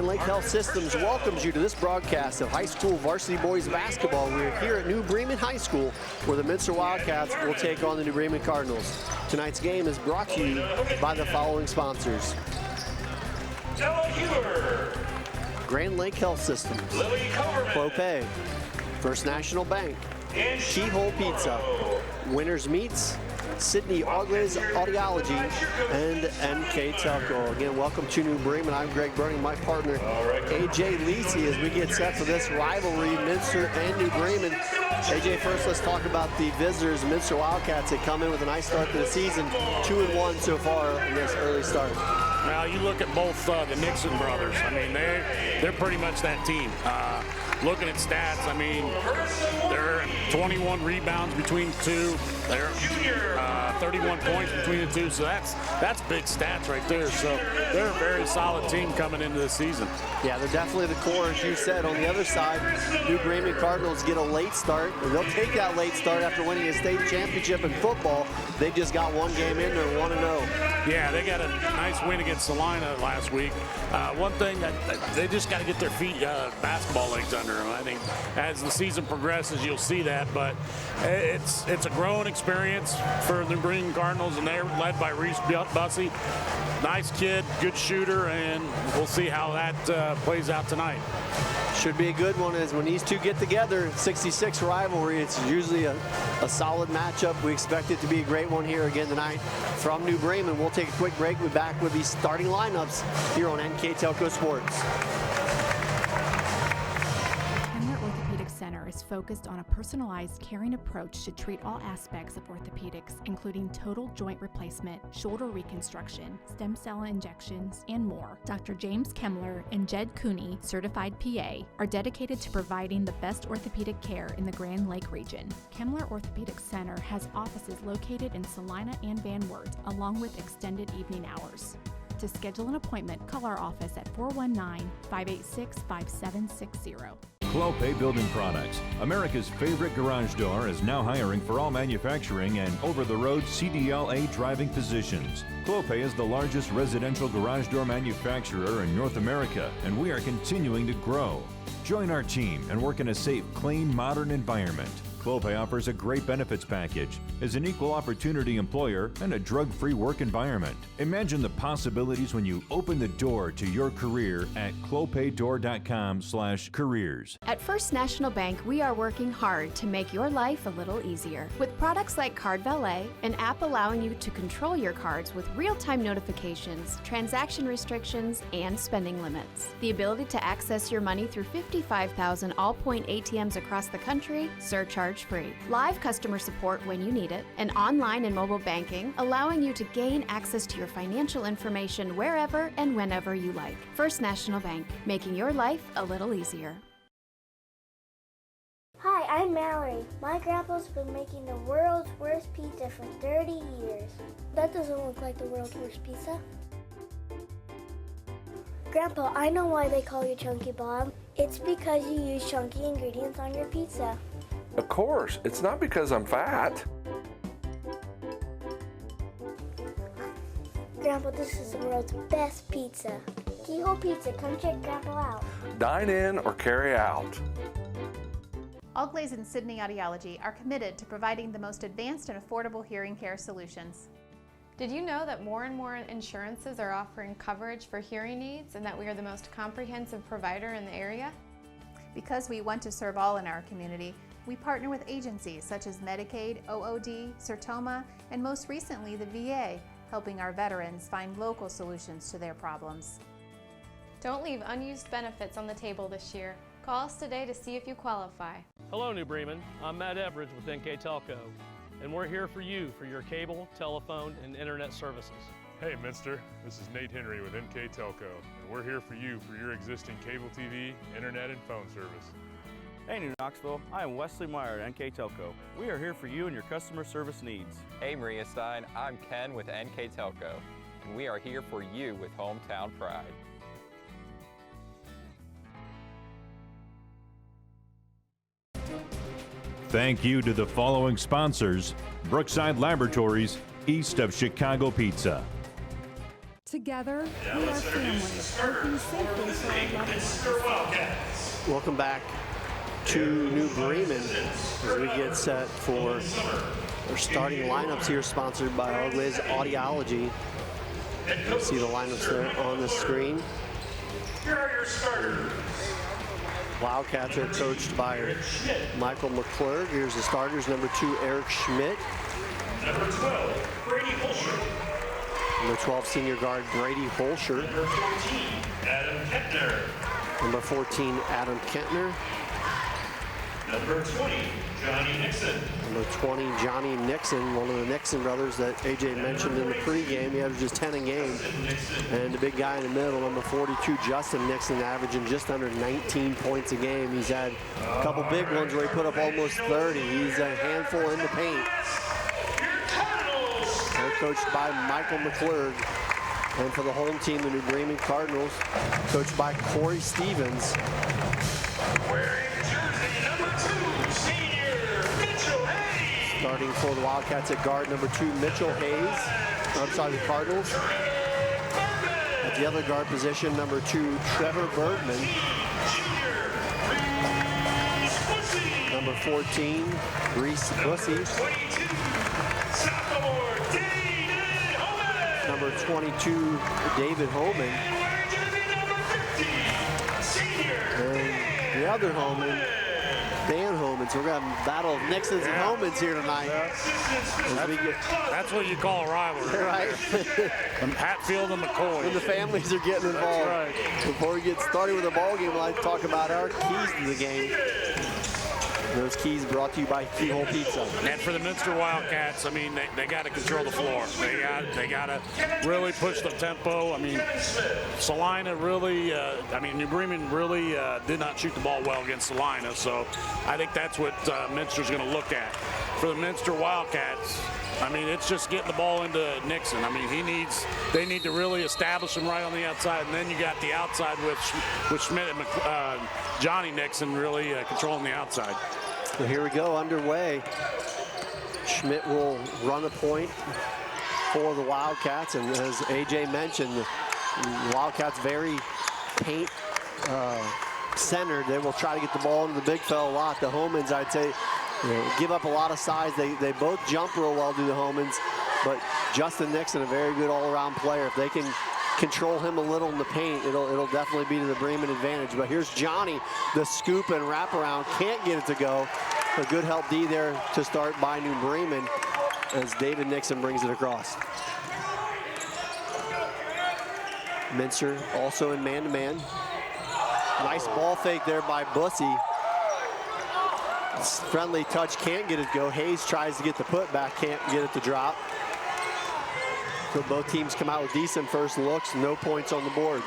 Grand Lake Health Systems welcomes you to this broadcast of high school varsity boys basketball. We're here at New Bremen High School, where the Minster Wildcats will take on the New Bremen Cardinals. Tonight's game is brought to you by the following sponsors: Grand Lake Health Systems, Clopay, First National Bank, Keyhole Pizza, Winners Meats, Sydney Auglai's Audiology, and NKTelco. Again, welcome to New Bremen. I'm Greg Burning, my partner AJ Lisi, as we get set for this rivalry, Minster and New Bremen. AJ, first let's talk about the visitors, Minster Wildcats, that come in with a nice start to the season, 2-1 so far in this early start. Well, you look at both the Nixon brothers. I mean, they're pretty much that team. Looking at stats, I mean, they're 21 rebounds between the two. They're 31 points between the two. So that's big stats right there. So they're a very solid team coming into the season. Yeah, they're definitely the core, as you said. On the other side, New Bremen Cardinals get a late start. And they'll take that late start after winning a state championship in football. They just got one game in there, 1-0. Yeah, they got a nice win against Salina last week. One thing that they just got to get their feet, basketball legs under them. I think as the season progresses, you'll see that. But it's a growing experience for the Bremen Cardinals, and they're led by Reese Bussey. Nice kid, good shooter, and we'll see how that plays out tonight. Should be a good one, as when these two get together, 66 rivalry, it's usually a solid matchup. We expect it to be a great one here again tonight from New Bremen. We'll take a quick break. We'll be back with these starting lineups here on NKTelco Sports. Center is focused on a personalized, caring approach to treat all aspects of orthopedics, including total joint replacement, shoulder reconstruction, stem cell injections, and more. Dr. James Kemmler and Jed Cooney, certified PA, are dedicated to providing the best orthopedic care in the Grand Lake region. Kemmler Orthopedic Center has offices located in Salina and Van Wert, along with extended evening hours. To schedule an appointment, call our office at 419-586-5760. Clopay Building Products, America's favorite garage door, is now hiring for all manufacturing and over-the-road CDLA driving positions. Clopay is the largest residential garage door manufacturer in North America, and we are continuing to grow. Join our team and work in a safe, clean, modern environment. Clopay offers a great benefits package, is an equal opportunity employer, and a drug-free work environment. Imagine the possibilities when you open the door to your career at clopaydoor.com/careers. At First National Bank, we are working hard to make your life a little easier. With products like Card Valet, an app allowing you to control your cards with real-time notifications, transaction restrictions, and spending limits. The ability to access your money through 55,000 all-point ATMs across the country, surcharge free. Live customer support when you need it, and online and mobile banking, allowing you to gain access to your financial information wherever and whenever you like. First National Bank, making your life a little easier. Hi, I'm Mallory. My grandpa's been making the world's worst pizza for 30 years. That doesn't look like the world's worst pizza. Grandpa, I know why they call you Chunky Bob. It's because you use chunky ingredients on your pizza. Of course, it's not because I'm fat. Grandpa, this is the world's best pizza. Keyhole Pizza, come check Grandpa out. Dine in or carry out. Auglai's and Sydney Audiology are committed to providing the most advanced and affordable hearing care solutions. Did you know that more and more insurances are offering coverage for hearing aids and that we are the most comprehensive provider in the area? Because we want to serve all in our community, we partner with agencies such as Medicaid, OOD, Sertoma, and most recently the VA, helping our veterans find local solutions to their problems. Don't leave unused benefits on the table this year. Call us today to see if you qualify. Hello, New Bremen. I'm Matt Everidge with NKTelco, and we're here for you for your cable, telephone, and internet services. Hey, Minster. This is Nate Henry with NKTelco, and we're here for you for your existing cable TV, internet, and phone service. Hey, New Knoxville. I am Wesley Meyer at NKTelco. We are here for you and your customer service needs. Hey, Maria Stein. I'm Ken with NKTelco, and we are here for you with hometown pride. Thank you to the following sponsors: Brookside Laboratories, east of Chicago Pizza. To Together, we are family, working safely for our loved ones. Welcome back to New Bremen as we get set for our starting lineups here, sponsored by Ogles Audiology. You see the lineups there on the screen. Here are your starters. Wildcats are coached by Michael McClurg. Here's the starters. Number 2, Eric Schmidt. Number 12, Brady Holscher. Number 12, senior guard Brady Holscher. Number 14, Adam Kettner. Number 14, Adam Kentner. Number 20, Johnny Nixon. Number 20, Johnny Nixon, one of the Nixon brothers that AJ mentioned in the pregame. He averages 10 a game. And the big guy in the middle, number 42, Justin Nixon, averaging just under 19 points a game. He's had a couple big ones where he put up almost 30. He's a handful in the paint. They're coached by Michael McClurg. And for the home team, the New Bremen Cardinals, coached by Corey Stevens. Wearing jersey number 2, senior Mitchell Hayes. Starting for the Wildcats at guard, number 2, Mitchell Hayes. I'm sorry, the Cardinals. At the other guard position, number 2, Trevor Bergman. Number 14, Reese Bussey. Sophomore David Holman. Number 22, David Holman. And the other Holman, Dan Holman. So we're going to have a battle of Nixons and Holmans here tonight. That's what you call a rivalry. Right. Hatfield and McCoy. When the families are getting involved. That's right. Before we get started with the ball game, I'd like to talk about our keys to the game. Those keys brought to you by Keyhole Pizza. And for the Minster Wildcats, I mean, they got to control the floor. They got to really push the tempo. I mean, Salina really, New Bremen really did not shoot the ball well against Salina. So I think that's what Minster's going to look at. For the Minster Wildcats, I mean, it's just getting the ball into Nixon. I mean, they need to really establish him right on the outside, and then you got the outside with Schmidt and Johnny Nixon really controlling the outside. So here we go, underway. Schmidt will run a point for the Wildcats, and as AJ mentioned, the Wildcats very paint centered. They will try to get the ball into the big fella a lot. The Homans, I'd say, give up a lot of size. They both jump real well, do the Homans, but Justin Nixon, a very good all-around player. If they can control him a little in the paint, it'll definitely be to the Bremen advantage. But here's Johnny, the scoop and wraparound, can't get it to go. A good help D there to start by New Bremen as David Nixon brings it across. Minster also in man-to-man. Nice ball fake there by Bussey. Friendly touch, can't get it to go. Hayes tries to get the putback, can't get it to drop. So both teams come out with decent first looks, no points on the board.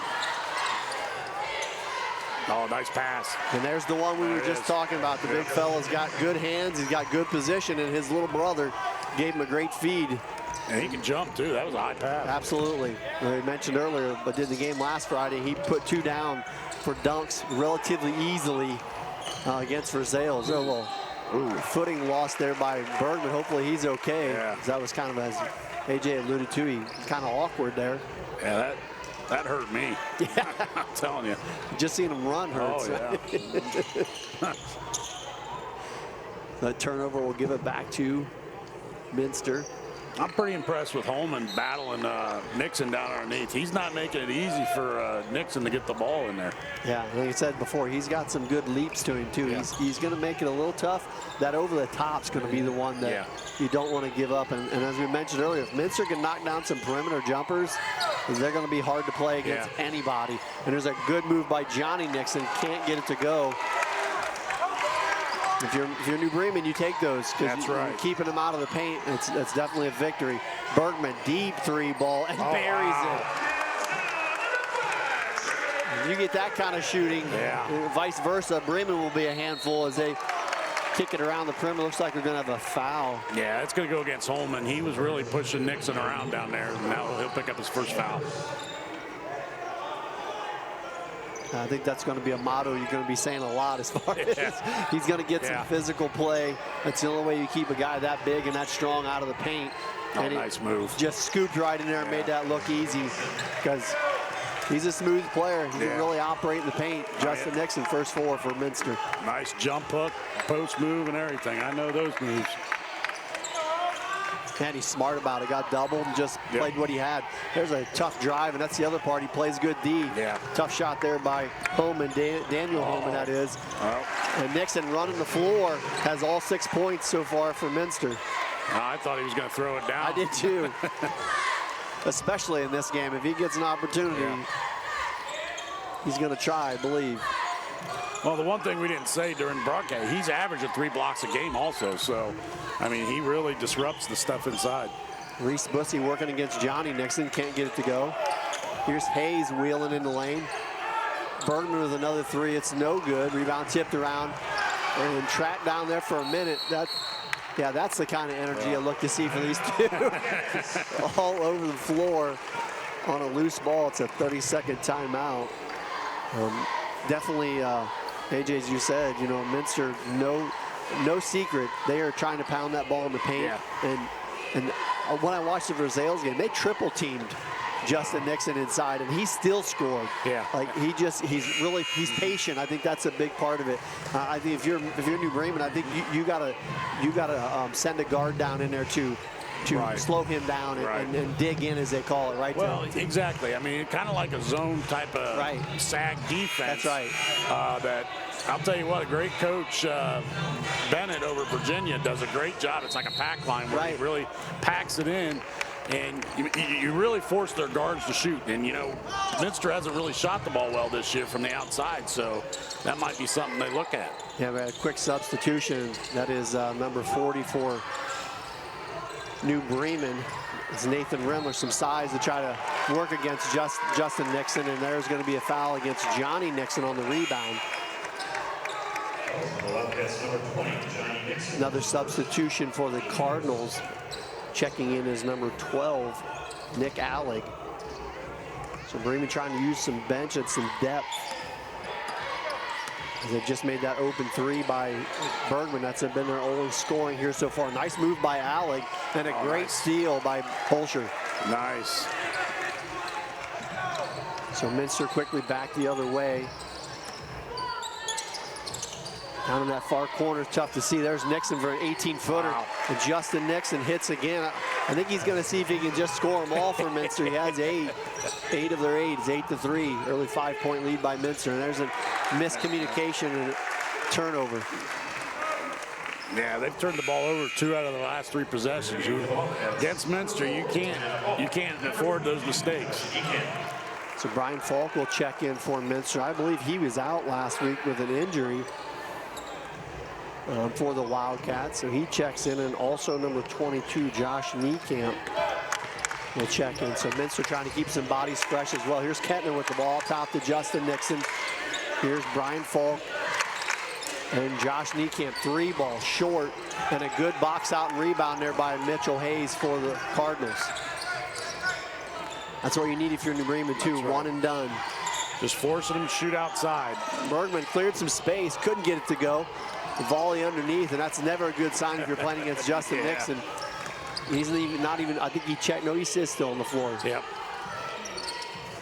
Oh, nice pass. And there's the one we were just talking about. The big fella's got good hands, he's got good position, and his little brother gave him a great feed. And he can jump too, that was a high pass. Absolutely. We mentioned earlier, but did the game last Friday, he put 2 down for dunks relatively easily against Verzales. A little footing lost there by Bergman. Hopefully he's okay. Yeah. That was kind of, as AJ alluded to, he was kind of awkward there. Yeah, that hurt me. Yeah. I'm telling you. Just seeing him run hurts. Oh, yeah. The turnover will give it back to Minster. I'm pretty impressed with Holman battling Nixon down underneath. He's not making it easy for Nixon to get the ball in there. Yeah, like I said before, he's got some good leaps to him too. Yeah. He's going to make it a little tough. That over the top's going to be the one that you don't want to give up. And as we mentioned earlier, if Minster can knock down some perimeter jumpers, they're going to be hard to play against anybody. And there's a good move by Johnny Nixon. Can't get it to go. If you're New Bremen, you take those because you're keeping them out of the paint. It's definitely a victory. Bergman, deep 3 ball, and buries it. If you get that kind of shooting, vice versa, Bremen will be a handful as they kick it around the perimeter. Looks like they're going to have a foul. Yeah, it's going to go against Holman. He was really pushing Nixon around down there. Now he'll pick up his first foul. I think that's going to be a motto you're going to be saying a lot as far as he's going to get some physical play. That's the only way you keep a guy that big and that strong out of the paint. And nice move. Just scooped right in there and made that look easy because he's a smooth player. He can really operate in the paint. Justin Nixon, first 4 for Minster. Nice jump hook, post move, and everything. I know those moves. And he's smart about it. Got doubled and just played what he had. There's a tough drive, and that's the other part. He plays good D. Yeah. Tough shot there by Holman, Daniel Holman, that is. And Nixon running the floor, has all 6 points so far for Minster. I thought he was going to throw it down. I did too. Especially in this game. If he gets an opportunity, he's going to try, I believe. Well, the one thing we didn't say during broadcast, he's averaging 3 blocks a game also. So, I mean, he really disrupts the stuff inside. Reese Bussey working against Johnny Nixon. Can't get it to go. Here's Hayes wheeling in the lane. Bergman with another 3. It's no good. Rebound tipped around and tracked down there for a minute. That's the kind of energy I look to see for these two. All over the floor on a loose ball. It's a 30-second timeout. Definitely, AJ, as you said, you know, Minster, no secret. They are trying to pound that ball in the paint. And when I watched the Versailles game, they triple teamed Justin Nixon inside, and he still scored. Like he's patient. I think that's a big part of it. I think if you're New Bremen, I think you gotta send a guard down in there to slow him down and dig in, as they call it, right? Well, exactly. I mean, kind of like a zone type of sag defense. That's right. That I'll tell you what, a great coach, Bennett over Virginia, does a great job. It's like a pack line where he really packs it in. And you really force their guards to shoot. And, you know, Minster hasn't really shot the ball well this year from the outside, so that might be something they look at. Yeah, we had a quick substitution. That is number 40 for New Bremen. It's Nathan Rimler, some size to try to work against Justin Nixon, and there's going to be a foul against Johnny Nixon on the rebound. Another substitution for the Cardinals. Checking in is number 12, Nick Allig. So Bremen trying to use some bench and some depth. They just made that open 3 by Bergman. That's been their only scoring here so far. Nice move by Allig and a great steal by Polscher. Nice. So Minster quickly back the other way. Down in that far corner, tough to see. There's Nixon for an 18-footer. And Justin Nixon hits again. I think he's going to see if he can just score them all for Minster. He has 8. 8 of their 8. It's 8-3. Early 5-point lead by Minster. And there's a miscommunication and a turnover. Yeah, they've turned the ball over 2 out of the last 3 possessions. Against Minster, you can't afford those mistakes. So Brian Falk will check in for Minster. I believe he was out last week with an injury for the Wildcats. So he checks in, and also number 22, Josh Niekamp, will check in. So Minster trying to keep some bodies fresh as well. Here's Kettner with the ball, top to Justin Nixon. Here's Brian Falk and Josh Niekamp. 3 ball short, and a good box out and rebound there by Mitchell Hayes for the Cardinals. That's what you need if you're New Bremen too. Right. 1 and done. Just forcing them to shoot outside. Bergman cleared some space, couldn't get it to go. The volley underneath, and that's never a good sign if you're playing against Justin Nixon. He's not even, I think he checked. No, he sits still on the floor. Yep.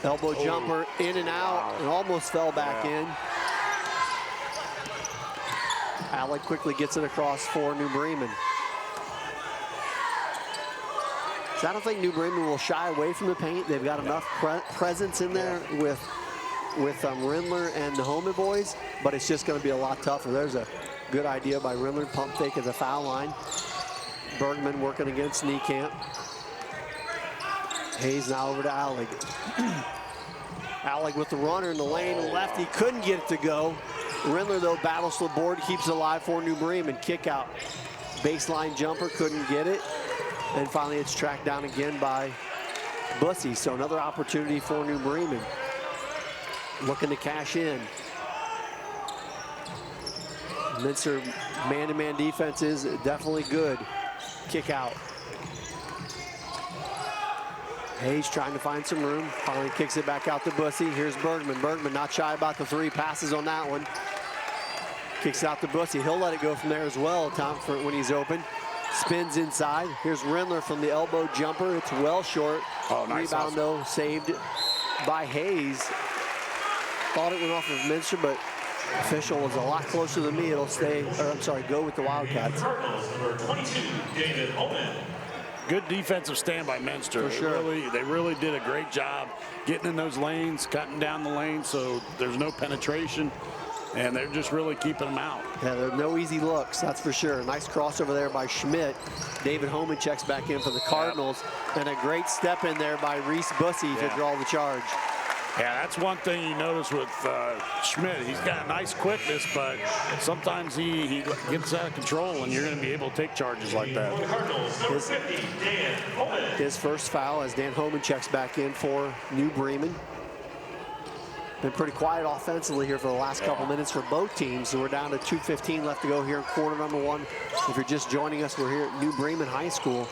Elbow jumper in and out, and almost fell back in. Alec quickly gets it across for New Bremen. So I don't think New Bremen will shy away from the paint. They've got enough presence in there with Rindler and the Homan boys, but it's just going to be a lot tougher. There's a good idea by Rindler. Pump fake at the foul line. Bergman working against Niekamp. Hayes now over to Allig. Allig with the runner in the lane, left. He couldn't get it to go. Rindler, though, battles the board, keeps it alive for New Bremen. Kick out. Baseline jumper, couldn't get it. And finally, it's tracked down again by Bussey. So another opportunity for New Bremen. Looking to cash in. Minster man-to-man defense is definitely good. Kick out. Hayes trying to find some room. Finally kicks it back out to Bussey. Here's Bergman. Bergman not shy about the 3. Passes on that one. Kicks out to Bussey. He'll let it go from there as well, Tom, for when he's open. Spins inside. Here's Rindler from the elbow jumper. It's well short. Oh, nice. Rebound, though, saved by Hayes. Thought it went off of Minster, but official was a lot closer than me. It'll stay, or I'm sorry, go with the Wildcats. Number 22, David Holman. Good defensive stand by Minster. For sure. They really did a great job getting in those lanes, cutting down the lanes so there's no penetration, and they're just really keeping them out. Yeah, there are no easy looks, that's for sure. Nice crossover there by Schmidt. David Holman checks back in for the Cardinals, and a great step in there by Reese Bussey to draw the charge. Yeah, that's one thing you notice with Schmidt. He's got a nice quickness, but sometimes he gets out of control, and you're going to be able to take charges like that. His first foul as Dan Holman checks back in for New Bremen. Been pretty quiet offensively here for the last couple minutes for both teams. So we're down to 2:15 left to go here in quarter number one. If you're just joining us, we're here at New Bremen High School.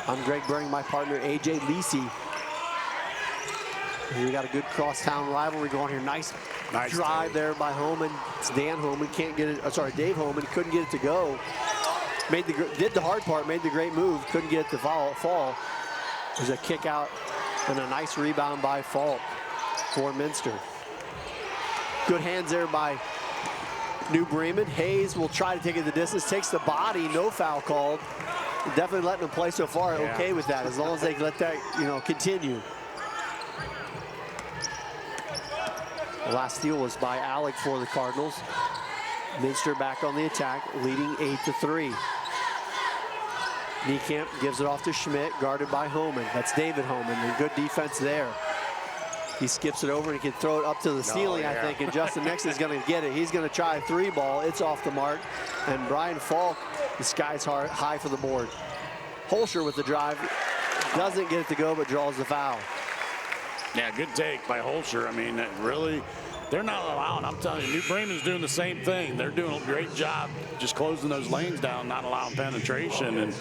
I'm Greg Burning, my partner AJ Lisi. We got a good crosstown rivalry going here. Nice drive there by Holman. It's Dan Holman, can't get it. Sorry, Dave Holman couldn't get it to go. Did the hard part, made the great move, couldn't get it to fall. There's a kick out and a nice rebound by Falk for Minster. Good hands there by New Bremen. Hayes will try to take it the distance, takes the body, no foul called. Definitely letting him play so far, okay with that, as long as they let that, continue. The last steal was by Alec for the Cardinals. Minster back on the attack, leading 8-3. Niekamp gives it off to Schmidt, guarded by Holman. That's David Holman, and good defense there. He skips it over and he can throw it up to the ceiling, I think, and Justin Nixon's going to get it. He's going to try a three ball. It's off the mark, and Brian Falk, the sky's high for the board. Holscher with the drive, doesn't get it to go, but draws the foul. Yeah, good take by Holscher. I mean, really, they're not allowing, I'm telling you, New Bremen's doing the same thing. They're doing a great job just closing those lanes down, not allowing penetration. And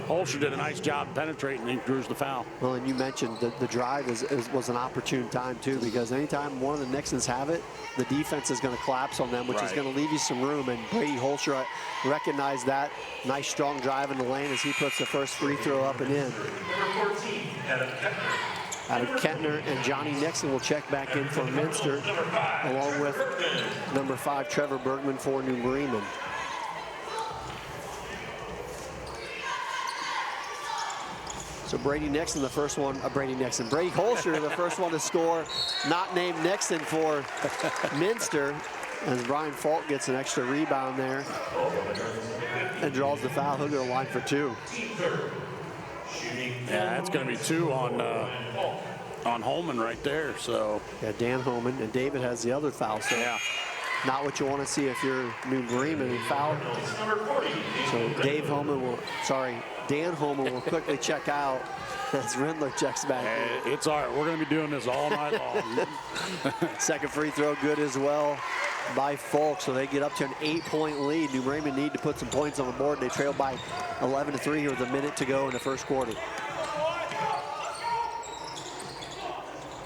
Holscher did a nice job penetrating, and he drews the foul. Well, and you mentioned the drive was an opportune time, too, because anytime one of the Nixons have it, the defense is going to collapse on them, which is going to leave you some room. And Brady Holscher recognized that. Nice, strong drive in the lane as he puts the first free throw up and in. Number 14, Out of Kettner, and Johnny Nixon will check back in for Minster, along with number 5, Trevor Bergman for New Bremen. So Brady Nixon, the first one, Brady Holscher, the first one to score, not named Nixon for Minster, as Brian Falk gets an extra rebound there and draws the foul. He'll go to the line for 2. Yeah, that's going to be 2 on Holman right there. So yeah, Dan Holman, and David has the other foul. So not what you want to see if you're New Bremen and foul. So Dan Holman will quickly check out as Rindler checks back in. It's all right. We're going to be doing this all night long. Second free throw good as well by Falk, so they get up to an 8-point lead. New Bremen need to put some points on the board. They trail by 11-3 here with a minute to go in the first quarter.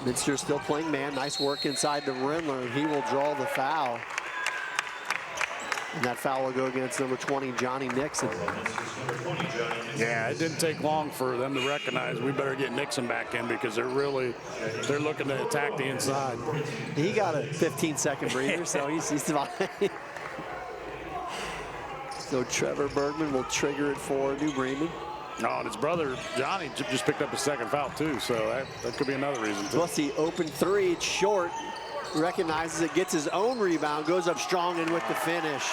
Minster still playing man. Nice work inside to Rindler, and he will draw the foul. And that foul will go against number 20, Johnny Nixon. Yeah, it didn't take long for them to recognize we better get Nixon back in, because they're looking to attack the inside. He got a 15-second breather, so he's fine. So Trevor Bergman will trigger it for New Bremen. No, and his brother, Johnny, just picked up his second foul, too, so that could be another reason, too. Bussey open three, it's short. Recognizes it, gets his own rebound, goes up strong and with the finish.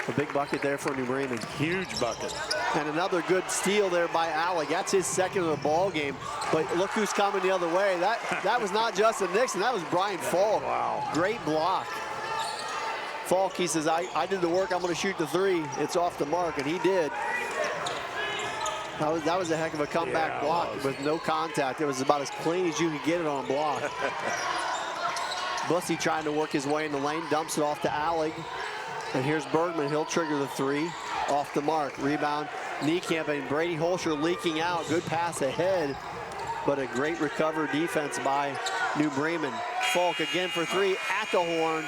A big bucket there for New Bremen. Huge bucket. And another good steal there by Alec. That's his second of the ball game. But look who's coming the other way. That was not Justin Nixon, that was Brian Falk. Wow. Great block. Falk, he says, I did the work, I'm going to shoot the three. It's off the mark, and he did. That was a heck of a comeback block with no contact. It was about as clean as you could get it on a block. Bussey trying to work his way in the lane, dumps it off to Alec. And here's Bergman, he'll trigger the three, off the mark. Rebound, Niekamp, and Brady Holscher leaking out. Good pass ahead, but a great recover defense by New Bremen. Falk again for three at the horn.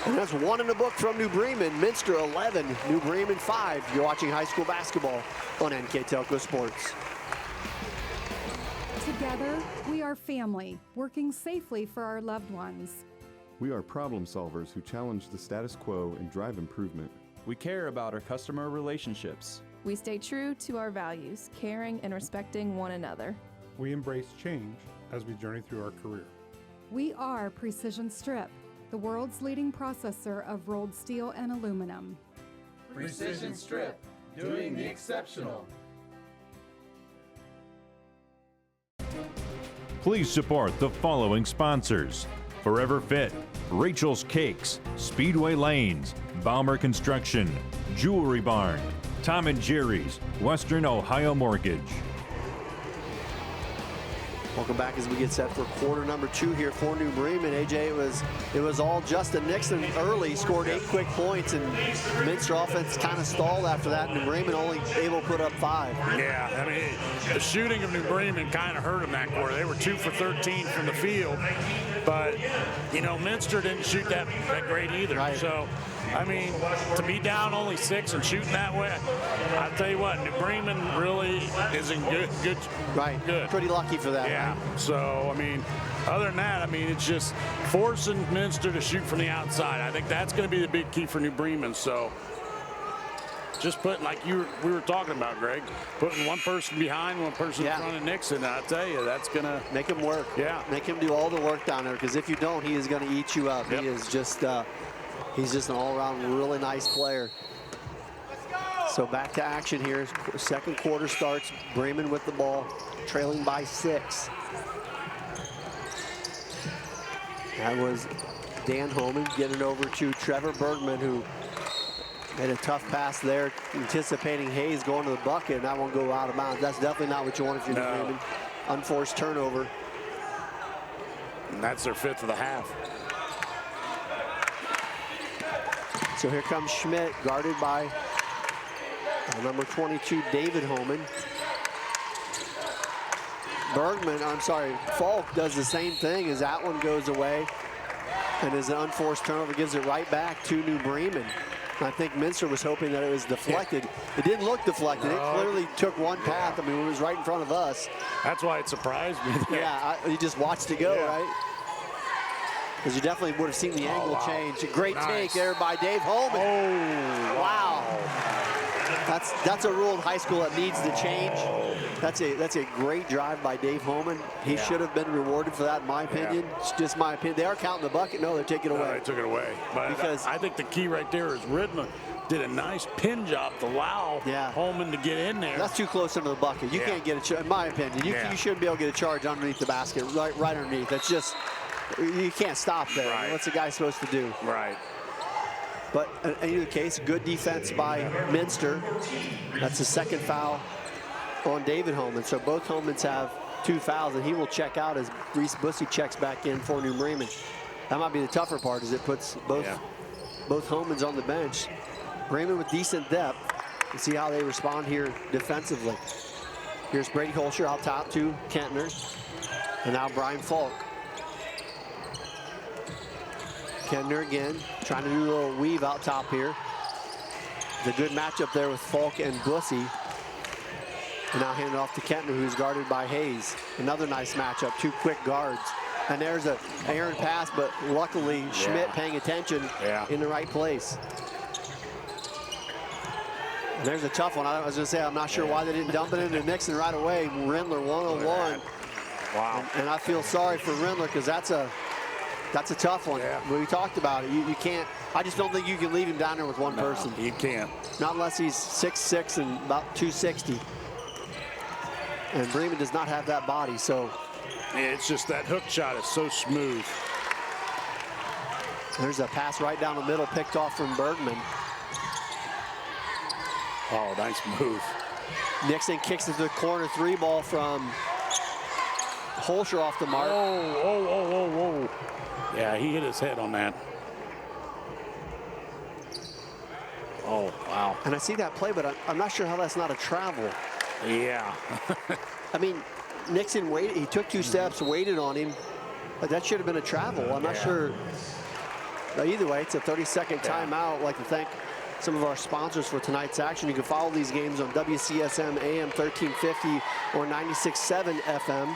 And that's one in the book from New Bremen. Minster 11, New Bremen 5. You're watching high school basketball on NKTelco Sports. Together, we are family, working safely for our loved ones. We are problem solvers who challenge the status quo and drive improvement. We care about our customer relationships. We stay true to our values, caring and respecting one another. We embrace change as we journey through our career. We are Precision Strip, the world's leading processor of rolled steel and aluminum. Precision Strip, doing the exceptional. Please support the following sponsors: Forever Fit, Rachel's Cakes, Speedway Lanes, Balmer Construction, Jewelry Barn, Tom and Jerry's, Western Ohio Mortgage. Welcome back as we get set for quarter number 2 here for New Bremen. AJ, it was all Justin Nixon early, scored 8 quick points, and Minster offense kind of stalled after that. New Bremen only able to put up 5. Yeah, I mean, the shooting of New Bremen kind of hurt them that quarter. They were 2 for 13 from the field, but you know, Minster didn't shoot that great either. Right. So, I mean, to be down only 6 and shooting that way, I'll tell you what, New Bremen really is in good. Right. Good. Pretty lucky for that. Yeah. Right? So, I mean, other than that, I mean, it's just forcing Minster to shoot from the outside. I think that's going to be the big key for New Bremen. So, just putting, like we were talking about, Greg, putting one person behind, one person in front of Nixon, I tell you, that's going to make him work. Yeah. Make him do all the work down there, because if you don't, he is going to eat you up. Yep. He is just, he's just an all-around really nice player. So back to action here. Second quarter starts. Bremen with the ball, trailing by 6. That was Dan Holman getting it over to Trevor Bergman, who made a tough pass there, anticipating Hayes going to the bucket, and that won't go out of bounds. That's definitely not what you want if you're New Bremen. Unforced turnover. And that's their 5th of the half. So here comes Schmidt, guarded by number 22, David Holman. Falk does the same thing as that one goes away, and as an unforced turnover gives it right back to New Bremen. I think Minster was hoping that it was deflected. It didn't look deflected. It clearly took one path. I mean, it was right in front of us. That's why it surprised me. Yeah, you just watched it go, right? Because you definitely would have seen the angle change. A great take there by Dave Holman. Oh, wow. That's a rule in high school that needs to change. That's a great drive by Dave Holman. He should have been rewarded for that, in my opinion. It's just my opinion. They are counting the bucket. No, they're taking it away. They took it away. But because I think the key right there is Ridman did a nice pin job to allow Holman to get in there. That's too close into the bucket. You can't get a in my opinion. You shouldn't be able to get a charge underneath the basket, right underneath. That's just, you can't stop there. Right. What's the guy supposed to do? Right. But in either case, good defense by Minster. That's the second foul on David Holman. So both Holmans have 2 fouls, and he will check out as Reese Bussey checks back in for New Bremen. That might be the tougher part, as it puts both Holmans on the bench. Bremen with decent depth. We'll see how they respond here defensively. Here's Brady Holscher out top to Kentner. And now Brian Falk. Kentner again, trying to do a little weave out top here. It's a good matchup there with Falk and Bussey. And now hand it off to Kentner, who's guarded by Hayes. Another nice matchup, 2 quick guards. And there's an errant pass, but luckily Schmidt paying attention in the right place. And there's a tough one. I was going to say, I'm not sure why they didn't dump it into Nixon right away. Rindler 1-on-1. Wow. And I feel sorry for Rindler, because that's a tough one. We talked about it. You can't, I just don't think you can leave him down there with one person. You can't. Not unless he's 6'6" and about 260. And Bremen does not have that body, so. It's just that hook shot is so smooth. There's a pass right down the middle, picked off from Bergman. Oh, nice move. Nixon kicks it to the corner 3 ball from Holscher off the mark. Oh. Yeah, he hit his head on that. Oh, wow. And I see that play, but I'm not sure how that's not a travel. Yeah. I mean, Nixon waited. He took 2 steps, waited on him, That should have been a travel. I'm not sure. But either way, it's a 30-second timeout. I'd like to thank some of our sponsors for tonight's action. You can follow these games on WCSM AM 1350 or 96.7 FM.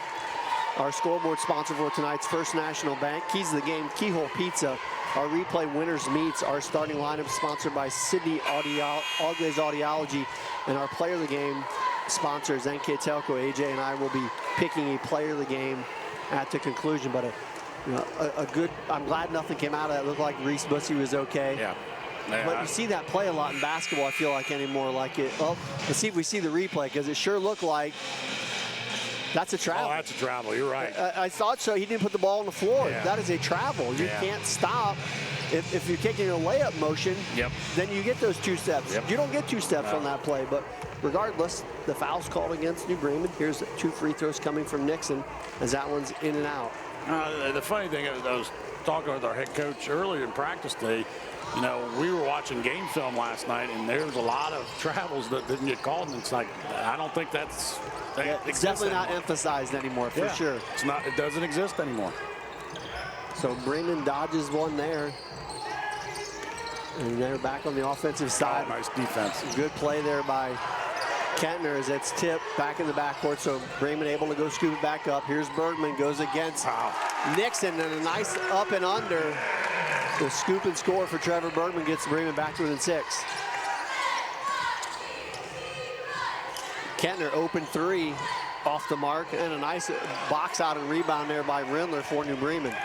Our scoreboard sponsor for tonight's First National Bank. Keys of the game, Keyhole Pizza. Our replay winners meets. Our starting lineup sponsored by Sydney Auglaze Audiology. And our player of the game sponsors NKTelco. AJ and I will be picking a player of the game at the conclusion. But a good, I'm glad nothing came out of that. It looked like Reese Bussey was okay. Yeah. But you see that play a lot in basketball, I feel like, anymore. Like it, oh, let's see if we see the replay, because it sure looked like that's a travel. Oh, that's a travel. You're right. I thought so. He didn't put the ball on the floor. Yeah. That is a travel. You can't stop. If you're taking a layup motion, then you get those 2 steps. You don't get 2 steps on that play. But regardless, the foul's called against New Bremen. Here's 2 free throws coming from Nixon as that one's in and out. The funny thing is, I was talking with our head coach earlier in practice today. You know, we were watching game film last night, and there was a lot of travels that didn't get called, and it's like, I don't think that's it's definitely not emphasized anymore, for sure. It's not. It doesn't exist anymore. So Bremen dodges one there. And they're back on the offensive side. Oh, nice defense. Good play there by Kentner as it's tipped back in the backcourt. So Bremen able to go scoop it back up. Here's Bergman, goes against Nixon, and a nice up and under. The scoop and score for Trevor Bergman gets Bremen back to within 6. Kentner open 3 off the mark, and a nice box out and rebound there by Rindler for New Bremen.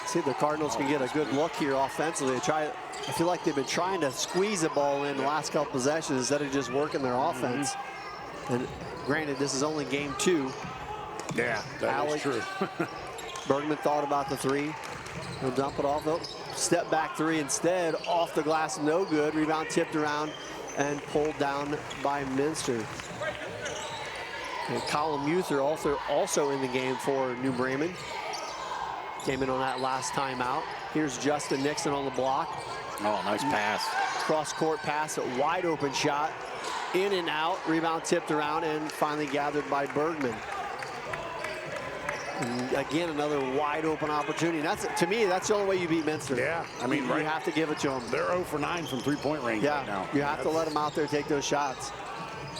See if the Cardinals can get a good look here offensively. I feel like they've been trying to squeeze the ball in the last couple possessions instead of just working their offense. And granted, this is only game 2. Yeah, that is true. Bergman thought about the 3. He'll dump it off. Oh, step back 3 instead. Off the glass, no good. Rebound tipped around and pulled down by Minster. And Colin Muther also in the game for New Bremen. Came in on that last timeout. Here's Justin Nixon on the block. Oh, nice pass. Cross-court pass, a wide open shot. In and out, rebound tipped around and finally gathered by Bergman. And again, another wide open opportunity. To me, that's the only way you beat Minster. Yeah, I mean, you have to give it to them. They're 0 for 9 from 3-point range right now. You have to let them out there take those shots.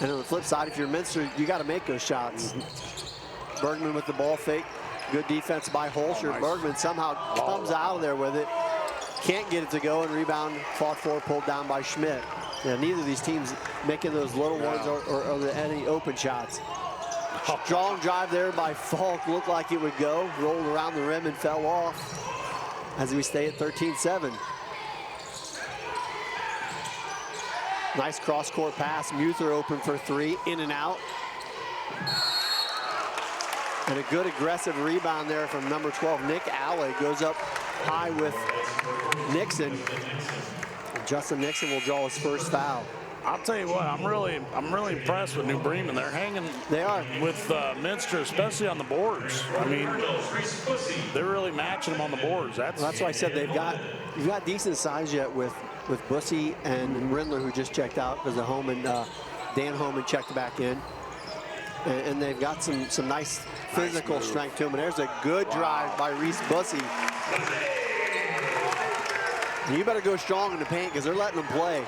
And on the flip side, if you're Minster, you got to make those shots. Bergman with the ball fake. Good defense by Holscher. Nice. Bergman somehow comes out of there with it. Can't get it to go, and rebound fought for, pulled down by Schmidt. Yeah, neither of these teams making those little ones or any open shots. Strong drive there by Falk. Looked like it would go. Rolled around the rim and fell off as we stay at 13-7. Nice cross-court pass. Muther open for 3. In and out. And a good aggressive rebound there from number 12, Nick Alley. Goes up high with Nixon. Justin Nixon will draw his first foul. I'll tell you what, I'm really impressed with New Bremen. They're hanging. They are with Minster, especially on the boards. I mean, they're really matching them on the boards. That's why I said you've got decent size yet with Bussey and Rindler, who just checked out because Dan Homan checked back in. And they've got some nice physical strength to them. And there's a good drive by Reese Bussey. And you better go strong in the paint because they're letting them play.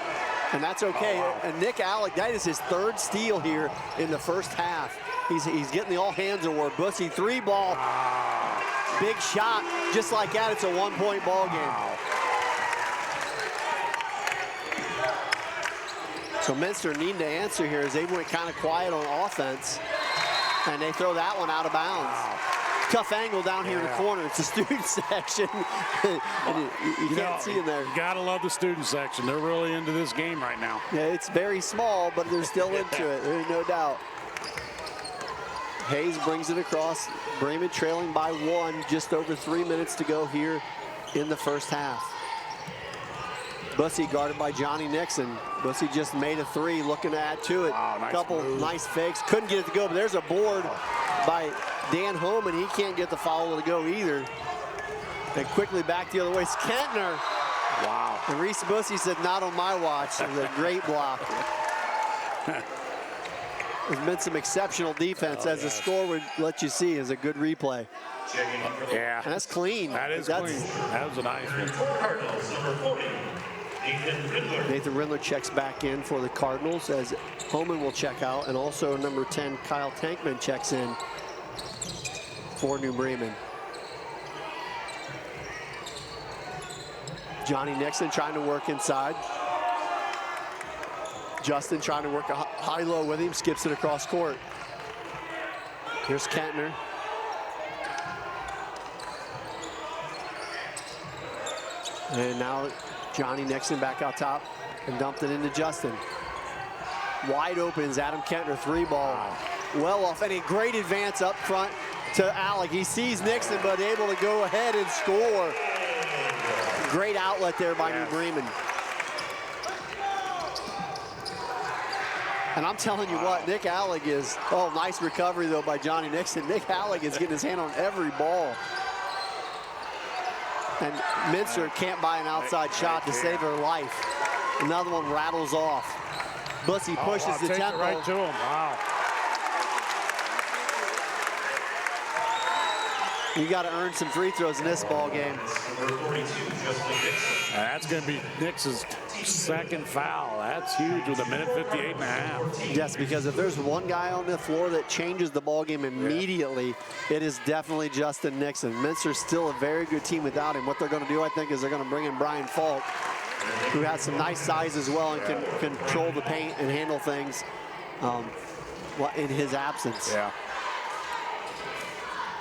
And that's okay. And Nick Alec, that is his 3rd steal here in the first half. He's getting the all-hands award. Bussey, 3-ball. Big shot. Just like that, it's a 1-point ball game. So Minster needing to answer here as they went kind of quiet on offense. And they throw that one out of bounds. Tough angle down here in the corner. It's the student section. you can't see in there. You gotta love the student section. They're really into this game right now. Yeah, it's very small, but they're still into it. There's no doubt. Hayes brings it across. Bremen trailing by 1. Just over 3 minutes to go here in the first half. Bussey guarded by Johnny Nixon. Bussey just made a 3, looking to add to it. Nice couple move. Nice fakes. Couldn't get it to go, but there's a board by Dan Homan. He can't get the foul to go either. And quickly back the other way. It's Kentner. Wow. And Reese Bussey said, not on my watch. It was a great block. There's been some exceptional defense, as the score would let you see, is a good replay. Yeah. And that's clean. That is clean. That was a nice one. Cardinals, number 40, Nathan Rindler checks back in for the Cardinals as Homan will check out, and also number 10, Kyle Tankman, checks in for New Bremen. Johnny Nixon trying to work inside. Justin trying to work a high-low with him, skips it across court. Here's Kentner. And now Johnny Nixon back out top and dumped it into Justin. Wide open is Adam Kentner, 3-ball. Well off, and a great advance up front to Alec. He sees Nixon, but able to go ahead and score. Great outlet there by New Bremen. And I'm telling you what, Nick Alec is, nice recovery though by Johnny Nixon. Nick Alec is getting his hand on every ball. And Minster can't buy an outside shot to save her life. Another one rattles off. Bussy pushes the tempo. Right to him, wow. You got to earn some free throws in this ball game. That's going to be Nix's second foul. That's huge with 1:58.5. Yes, because if there's one guy on the floor that changes the ball game immediately, it is definitely Justin Nixon. Minster's still a very good team without him. What they're going to do, I think, is they're going to bring in Brian Falk, who has some nice size as well and can control the paint and handle things in his absence. Yeah.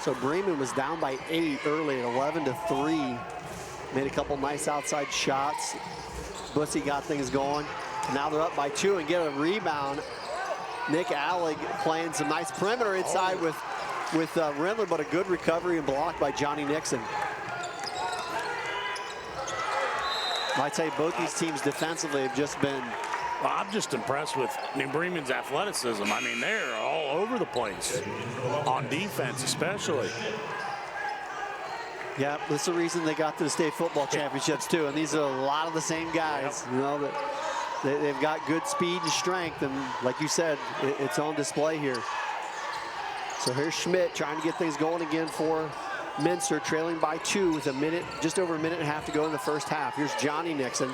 So Bremen was down by 8 early at 11-3. Made a couple nice outside shots. Bussy got things going. Now they're up by 2 and get a rebound. Nick Alec playing some nice perimeter inside with Rindler, but a good recovery and block by Johnny Nixon. I'd say both these teams defensively have just been... Well, I'm just impressed with New Bremen's athleticism. I mean, they're all over the place, on defense especially. Yeah, that's the reason they got to the state football championships too. And these are a lot of the same guys. You know, that they've got good speed and strength, and like you said, it's on display here. So here's Schmidt trying to get things going again for Minster, trailing by 2 with just over a minute and a half to go in the first half. Here's Johnny Nixon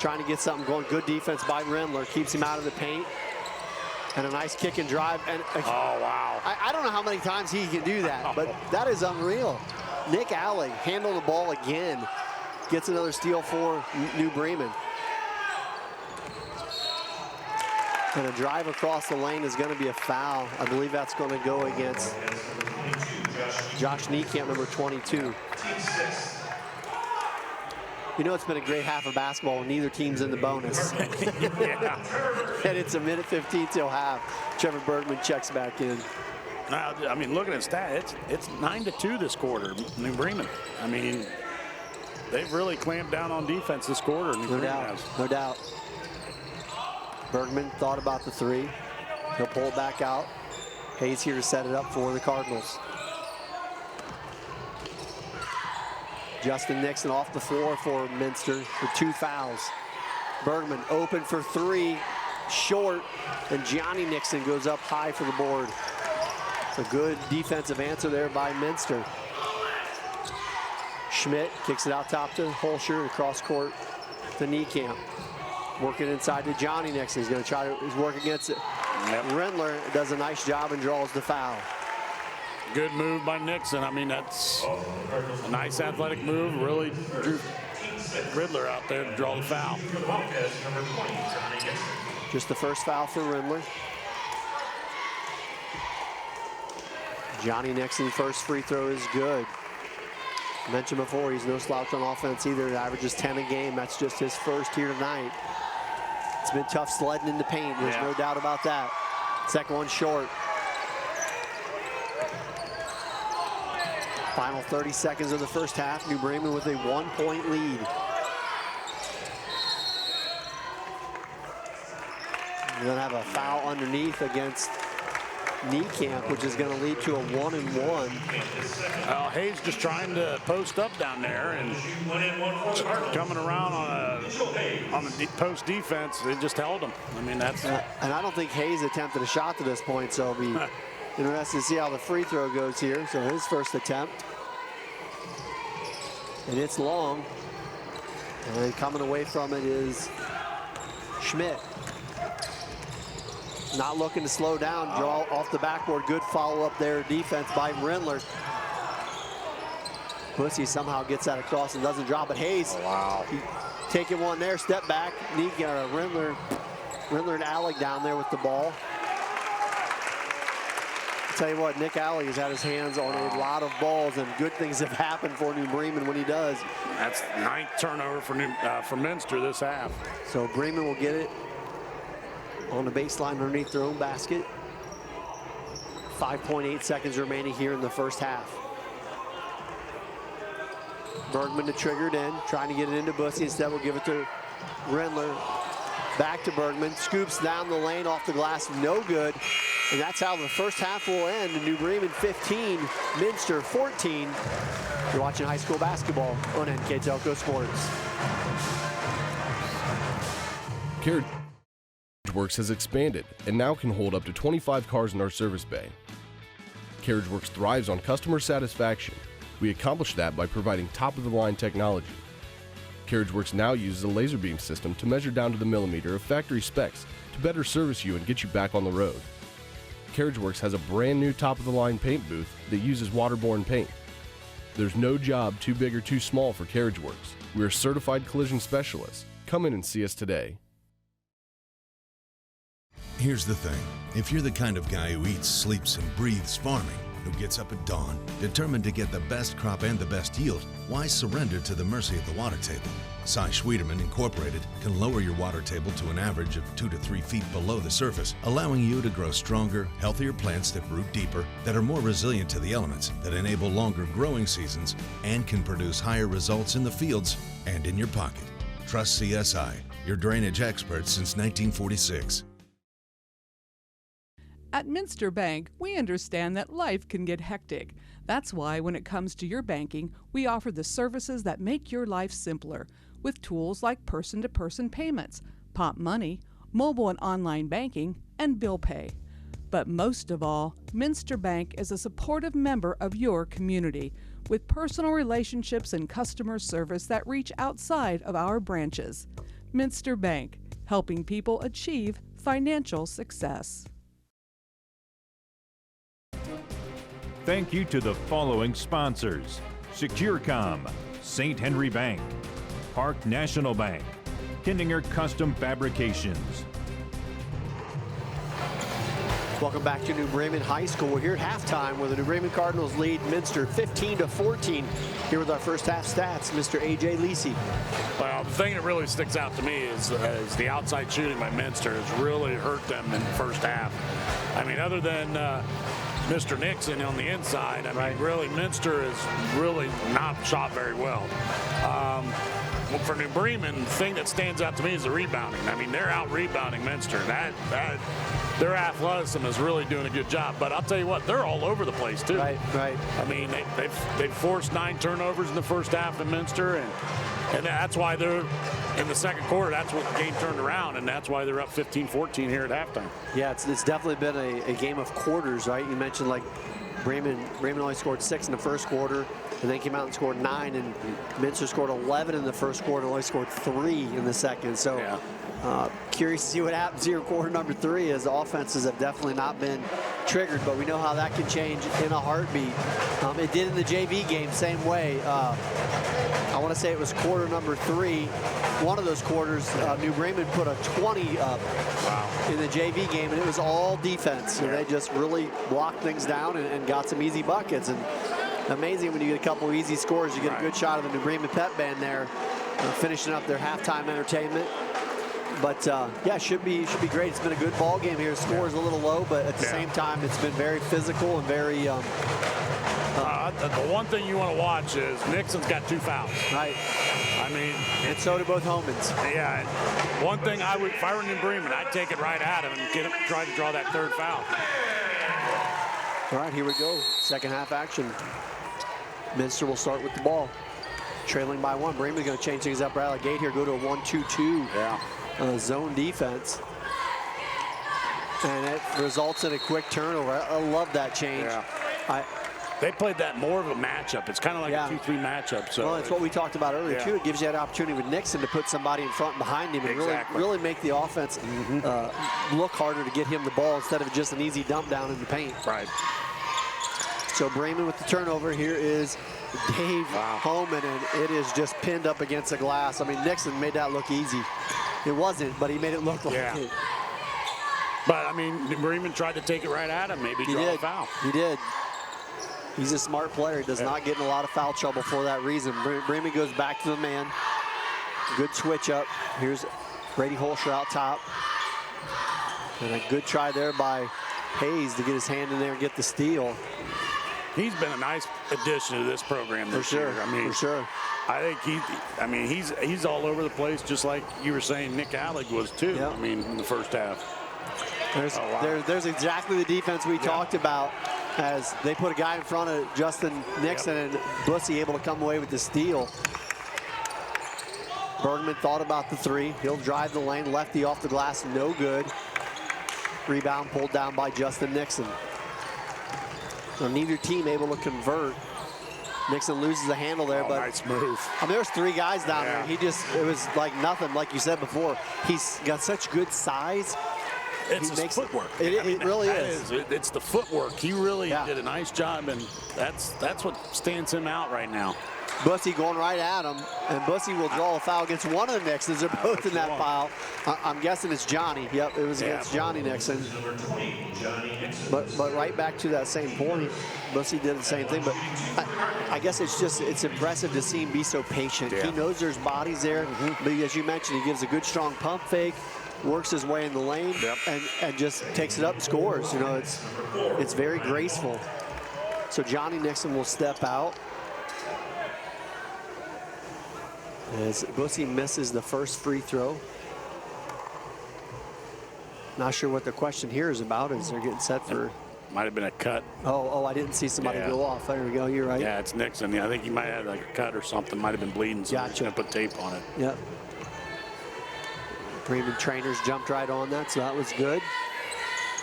trying to get something going. Good defense by Rindler, keeps him out of the paint. And a nice kick and drive. And oh, wow. I don't know how many times he can do that, but that is unreal. Nick Alec handled the ball again. Gets another steal for New Bremen. And a drive across the lane is going to be a foul. I believe that's going to go against Josh Niekamp, number 22. You know, it's been a great half of basketball when neither team's in the bonus. Yeah. And it's 1:15 till half. Trevor Bergman checks back in. Now, I mean, looking at stats, it's 9-2 this quarter, New Bremen. I mean, they've really clamped down on defense this quarter. No doubt, no doubt. Bergman thought about the 3. He'll pull it back out. Hayes here to set it up for the Cardinals. Justin Nixon off the floor for Minster with 2 fouls. Bergman open for 3, short, and Johnny Nixon goes up high for the board. It's a good defensive answer there by Minster. Schmidt kicks it out top to Holscher, across court to Niekamp. Working inside to Johnny Nixon. He's going to try to work against it. Yep. Rendler does a nice job and draws the foul. Good move by Nixon. I mean, that's a nice athletic move. Really drew Riddler out there to draw the foul. Just the first foul for Rindler. Johnny Nixon, first free throw is good. I mentioned before, he's no slouch on offense either. He averages 10 a game. That's just his first here tonight. It's been tough sledding in the paint. There's no doubt about that. Second one short. Final 30 seconds of the first half. New Bremen with a 1-point lead. We're going to have a foul underneath against knee camp, which is going to lead to a 1-1. Hayes just trying to post up down there and coming around on the post defense. They just held him. I mean, that's. And I don't think Hayes attempted a shot to this point, so it'll be interesting to see how the free throw goes here. So his first attempt. And it's long. And coming away from it is Schmidt. Not looking to slow down, draw off the backboard. Good follow-up there, defense by Rindler. Bussy somehow gets that across and doesn't drop it. Hayes, taking one there, step back. Rindler and Alec down there with the ball. I'll tell you what, Nick Alec has had his hands on a lot of balls, and good things have happened for New Bremen when he does. That's 9th turnover for Minster this half. So Bremen will get it on the baseline underneath their own basket. 5.8 seconds remaining here in the first half. Bergman to trigger it in, trying to get it into Bussy. Instead, we'll give it to Rindler. Back to Bergman, scoops down the lane off the glass, no good. And that's how the first half will end. New Bremen 15, Minster 14. You're watching high school basketball on NKTelco Sports. Carriage Works has expanded and now can hold up to 25 cars in our service bay. Carriage Works thrives on customer satisfaction. We accomplish that by providing top-of-the-line technology. Carriage Works now uses a laser beam system to measure down to the millimeter of factory specs to better service you and get you back on the road. Carriage Works has a brand new top-of-the-line paint booth that uses waterborne paint. There's no job too big or too small for Carriage Works. We are certified collision specialists. Come in and see us today. Here's the thing. If you're the kind of guy who eats, sleeps, and breathes farming, who gets up at dawn, determined to get the best crop and the best yield, why surrender to the mercy of the water table? Cy Schwiederman Incorporated can lower your water table to an average of 2 to 3 feet below the surface, allowing you to grow stronger, healthier plants that root deeper, that are more resilient to the elements, that enable longer growing seasons, and can produce higher results in the fields and in your pocket. Trust CSI, your drainage experts since 1946. At Minster Bank, we understand that life can get hectic. That's why when it comes to your banking, we offer the services that make your life simpler, with tools like person-to-person payments, Pop Money, mobile and online banking, and bill pay. But most of all, Minster Bank is a supportive member of your community, with personal relationships and customer service that reach outside of our branches. Minster Bank, helping people achieve financial success. Thank you to the following sponsors: SecureCom, St. Henry Bank, Park National Bank, Kindinger Custom Fabrications. Welcome back to New Bremen High School. We're here at halftime where the New Bremen Cardinals lead Minster 15-14. Here with our first half stats, Mr. A.J. Lisi. Well, the thing that really sticks out to me is the outside shooting by Minster has really hurt them in the first half. I mean, other than Mr. Nixon on the inside, I mean, really, Minster has really not shot very well. For New Bremen, the thing that stands out to me is the rebounding. I mean, they're out rebounding Minster. Their athleticism is really doing a good job. But I'll tell you what, they're all over the place too. Right. I mean, they've forced 9 turnovers in the first half in Minster, and that's why they're in the second quarter. That's what the game turned around, and that's why they're up 15-14 here at halftime. Yeah, it's definitely been a game of quarters, right? You mentioned like Bremen only scored 6 in the first quarter, and then came out and scored 9, and Minster scored 11 in the first quarter, only scored 3 in the second. So curious to see what happens here in quarter number 3, as the offenses have definitely not been triggered, but we know how that can change in a heartbeat. It did in the JV game, same way. I want to say it was quarter number 3. One of those quarters, New Bremen put a 20 up in the JV game, and it was all defense. And they just really blocked things down and got some easy buckets. And amazing when you get a couple of easy scores, you get a good shot of the New Bremen pep band there, finishing up their halftime entertainment. But yeah, should be great. It's been a good ball game here. Score is a little low, but at the same time, it's been very physical and very. The one thing you want to watch is Nixon's got 2 fouls. Right. I mean, and so do both Homans. Yeah. One thing if I were New Bremen, I'd take it right at him and try to draw that 3rd foul. All right, here we go. Second half action. Minster will start with the ball. Trailing by 1. Bremen's going to change things up right out of the gate here. Go to a 1-2-2 zone defense. And it results in a quick turnover. I love that change. Yeah. They played that more of a matchup. It's kind of like a 2-3 matchup. So well, it's what we talked about earlier, too. It gives you that opportunity with Nixon to put somebody in front and behind him and really make the offense look harder to get him the ball instead of just an easy dump down in the paint. Right. So Bremen with the turnover. Here is Dave Homan, and it is just pinned up against the glass. I mean, Nixon made that look easy. It wasn't, but he made it look like it. But, I mean, Bremen tried to take it right at him, maybe draw a foul. He did. He's a smart player. He does not get in a lot of foul trouble for that reason. Bremen goes back to the man. Good switch up. Here's Brady Holscher out top. And a good try there by Hayes to get his hand in there and get the steal. He's been a nice addition to this program this year. I mean, for sure. I think he's all over the place, just like you were saying Nick Allig was too. Yep. I mean, in the first half. There's exactly the defense we talked about, as they put a guy in front of Justin Nixon and Bussy able to come away with the steal. Bergman thought about the 3. He'll drive the lane, lefty off the glass, no good. Rebound pulled down by Justin Nixon. So neither team able to convert. Nixon loses the handle there, but nice move. I mean, there's 3 guys down there. It was like nothing, like you said before. He's got such good size. It's his footwork. It really is. It's the footwork. He really did a nice job, and that's what stands him out right now. Bussy going right at him, and Bussy will draw a foul against one of the Nixons. They're both in that foul. I'm guessing it's Johnny. Yep, it was against Johnny Nixon. But right back to that same point, Bussy did the same thing. But I guess it's impressive to see him be so patient. He knows there's bodies there, but as you mentioned, he gives a good strong pump fake, works his way in the lane, and just takes it up and scores. You know, it's very graceful. So Johnny Nixon will step out. As Bussy misses the first free throw. Not sure what the question here is about, as they're getting set for... Might have been a cut. Oh, I didn't see somebody go off. There we go, you're right. Yeah, it's Nixon. Yeah, I think he might have like a cut or something. Might have been bleeding, so he's going to put tape on it. Yep. Bremen trainers jumped right on that, so that was good.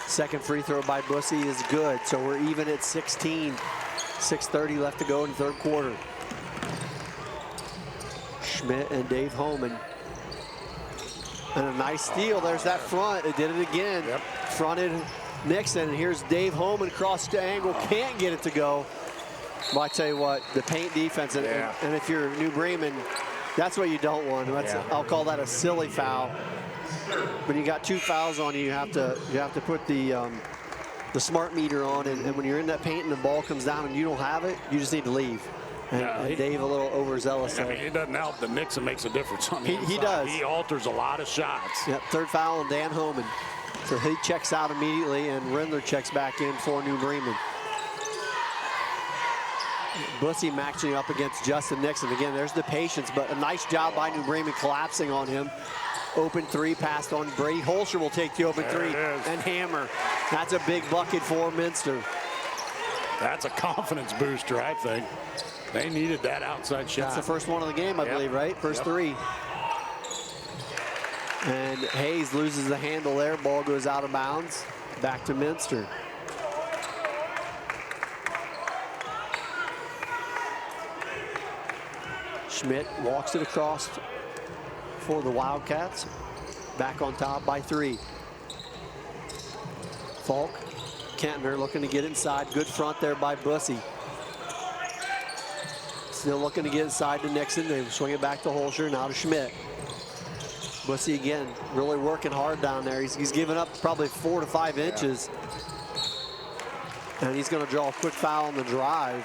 Second free throw by Bussy is good, so we're even at 16. 6:30 left to go in the third quarter. Schmidt and Dave Homan. And a nice steal. There's that front. It did it again. Fronted Nixon. And here's Dave Homan across the angle. Can't get it to go. Well, I tell you what, the paint defense, and if you're New Bremen, that's what you don't want. I'll call that a silly foul. When you got 2 fouls on you, you have to put the smart meter on, and when you're in that paint and the ball comes down and you don't have it, you just need to leave. And Dave a little overzealous there. I mean, it doesn't help that Nixon makes a difference on the inside. He does. He alters a lot of shots. Yep, third foul on Dan Homan. So he checks out immediately, and Rendler checks back in for New Bremen. Bussy matching up against Justin Nixon. Again, there's the patience, but a nice job by New Bremen collapsing on him. Open 3 passed on. Brady Holscher will take the open 3 and hammer. That's a big bucket for Minster. That's a confidence booster, I think. They needed that outside shot. That's the first one of the game, I believe, right? First 3. And Hayes loses the handle there. Ball goes out of bounds. Back to Minster. Schmidt walks it across for the Wildcats. Back on top by 3. Falk, Kentner looking to get inside. Good front there by Bussy. Still looking to get inside to Nixon. They swing it back to Holscher, now to Schmidt. Bussy again, really working hard down there. He's given up probably 4 to 5 inches. And he's going to draw a quick foul on the drive.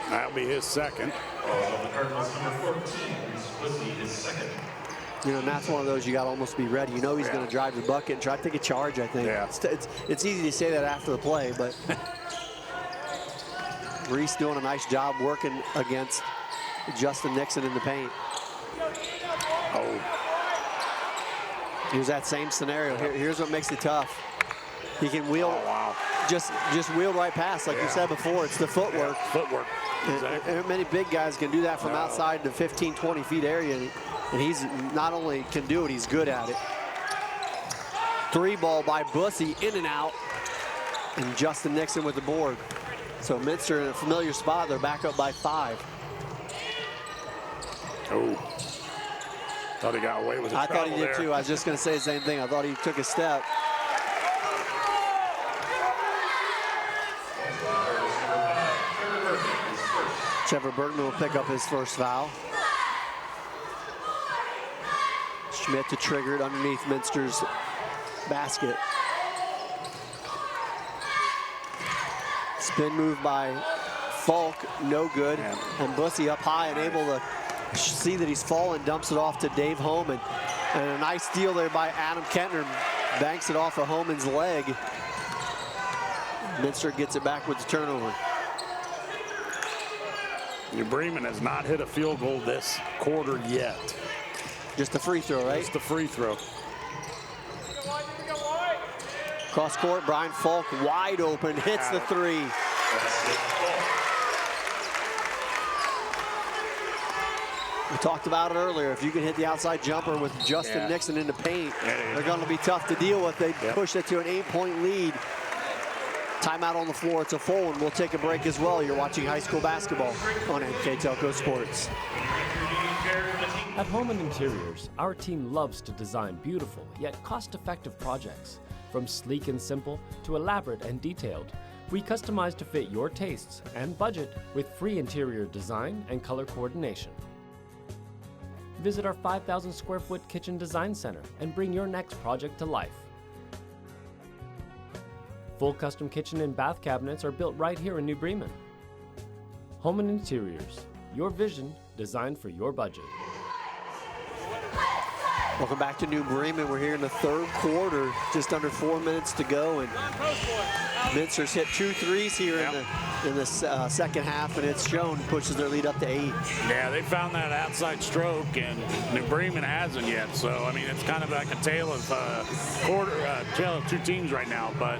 That'll be his second. The Cardinals number 14, Bussy is second. You know, and that's one of those you got to almost be ready. You know he's going to drive the bucket and try to take a charge, I think. It's easy to say that after the play, but Reese doing a nice job working against Justin Nixon in the paint. Oh. Here's that same scenario. Here's what makes it tough. He can wheel, just wheel right past, like you said before. It's the footwork. Footwork. Exactly. And many big guys can do that from outside the 15, 20 feet area, and he's not only can do it, he's good at it. 3 ball by Bussy, in and out, and Justin Nixon with the board. So Minster in a familiar spot. They're back up by 5. Oh, thought he got away with it. I thought he did too. I was just going to say the same thing. I thought he took a step. Trevor Bergman will pick up his first foul. Schmidt to trigger it underneath Minster's basket. Spin move by Falk, no good. And Bussy up high and able to see that he's fallen, dumps it off to Dave Homan. And a nice steal there by Adam Kentner. Banks it off of Homan's leg. Minster gets it back with the turnover. New Bremen has not hit a field goal this quarter yet. Just a free throw, right? Just a free throw. Cross court, Brian Falk wide open, hits the 3. We talked about it earlier. If you can hit the outside jumper with Justin Nixon in the paint, they're going to be tough to deal with. They push it to an 8-point lead. Timeout on the floor. It's a full one. We'll take a break as well. You're watching high school basketball on NKTelco Sports. At Home and Interiors, our team loves to design beautiful yet cost-effective projects. From sleek and simple to elaborate and detailed, we customize to fit your tastes and budget with free interior design and color coordination. Visit our 5,000 square foot kitchen design center and bring your next project to life. Full custom kitchen and bath cabinets are built right here in New Bremen. Home and Interiors, your vision designed for your budget. Welcome back to New Bremen. We're here in the 3rd quarter, just under 4 minutes to go, and Minster's hit 2 threes here in the second half, and it's shown, pushes their lead up to 8. Yeah, they found that outside stroke, and New Bremen hasn't yet. So I mean, it's kind of like a tale of tale of 2 teams right now. But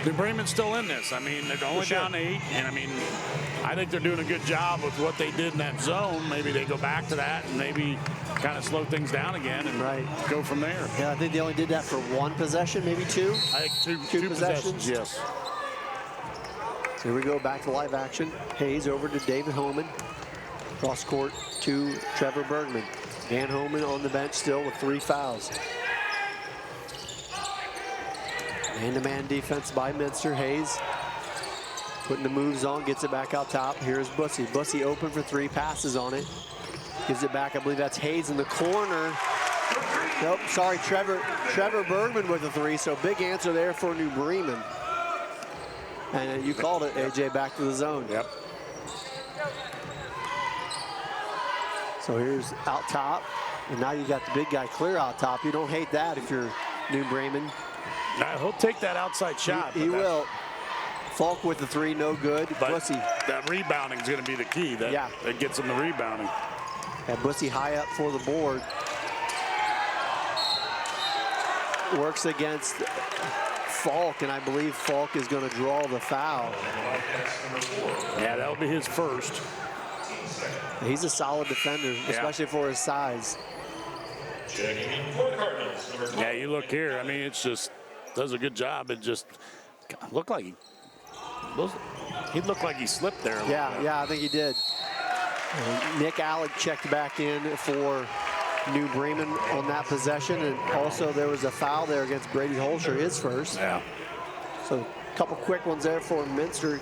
New Bremen's still in this. I mean, they're only down 8, and I mean, I think they're doing a good job with what they did in that zone. Maybe they go back to that and maybe kind of slow things down again and go from there. Yeah, I think they only did that for 1 possession, maybe 2. I think two possessions. Yes. So here we go, back to live action. Hayes over to David Homan. Cross court to Trevor Bergman. Dan Homan on the bench still with 3 fouls. Man-to-man defense by Minster. Hayes putting the moves on, gets it back out top. Here's Bussy. Bussy open for 3, passes on it. Gives it back, I believe that's Hayes in the corner. Nope, sorry, Trevor Bergman with a 3, so big answer there for New Bremen. And you called it, AJ, back to the zone. Yep. So here's out top, and now you got the big guy clear out top. You don't hate that if you're New Bremen. He'll take that outside shot. He will. Falk with the 3, no good. But Bussy. That rebounding is going to be the key. That gets him the rebounding. And Bussy high up for the board. Works against Falk, and I believe Falk is going to draw the foul. Yeah, that'll be his first. He's a solid defender, especially for his size. Yeah, you look here. I mean, it's just does a good job. It just looked like he looked like he slipped there. Yeah, I think he did. Nick Alec checked back in for New Bremen on that possession, and also there was a foul there against Brady Holscher, his first. Yeah. So a couple quick ones there for Minster.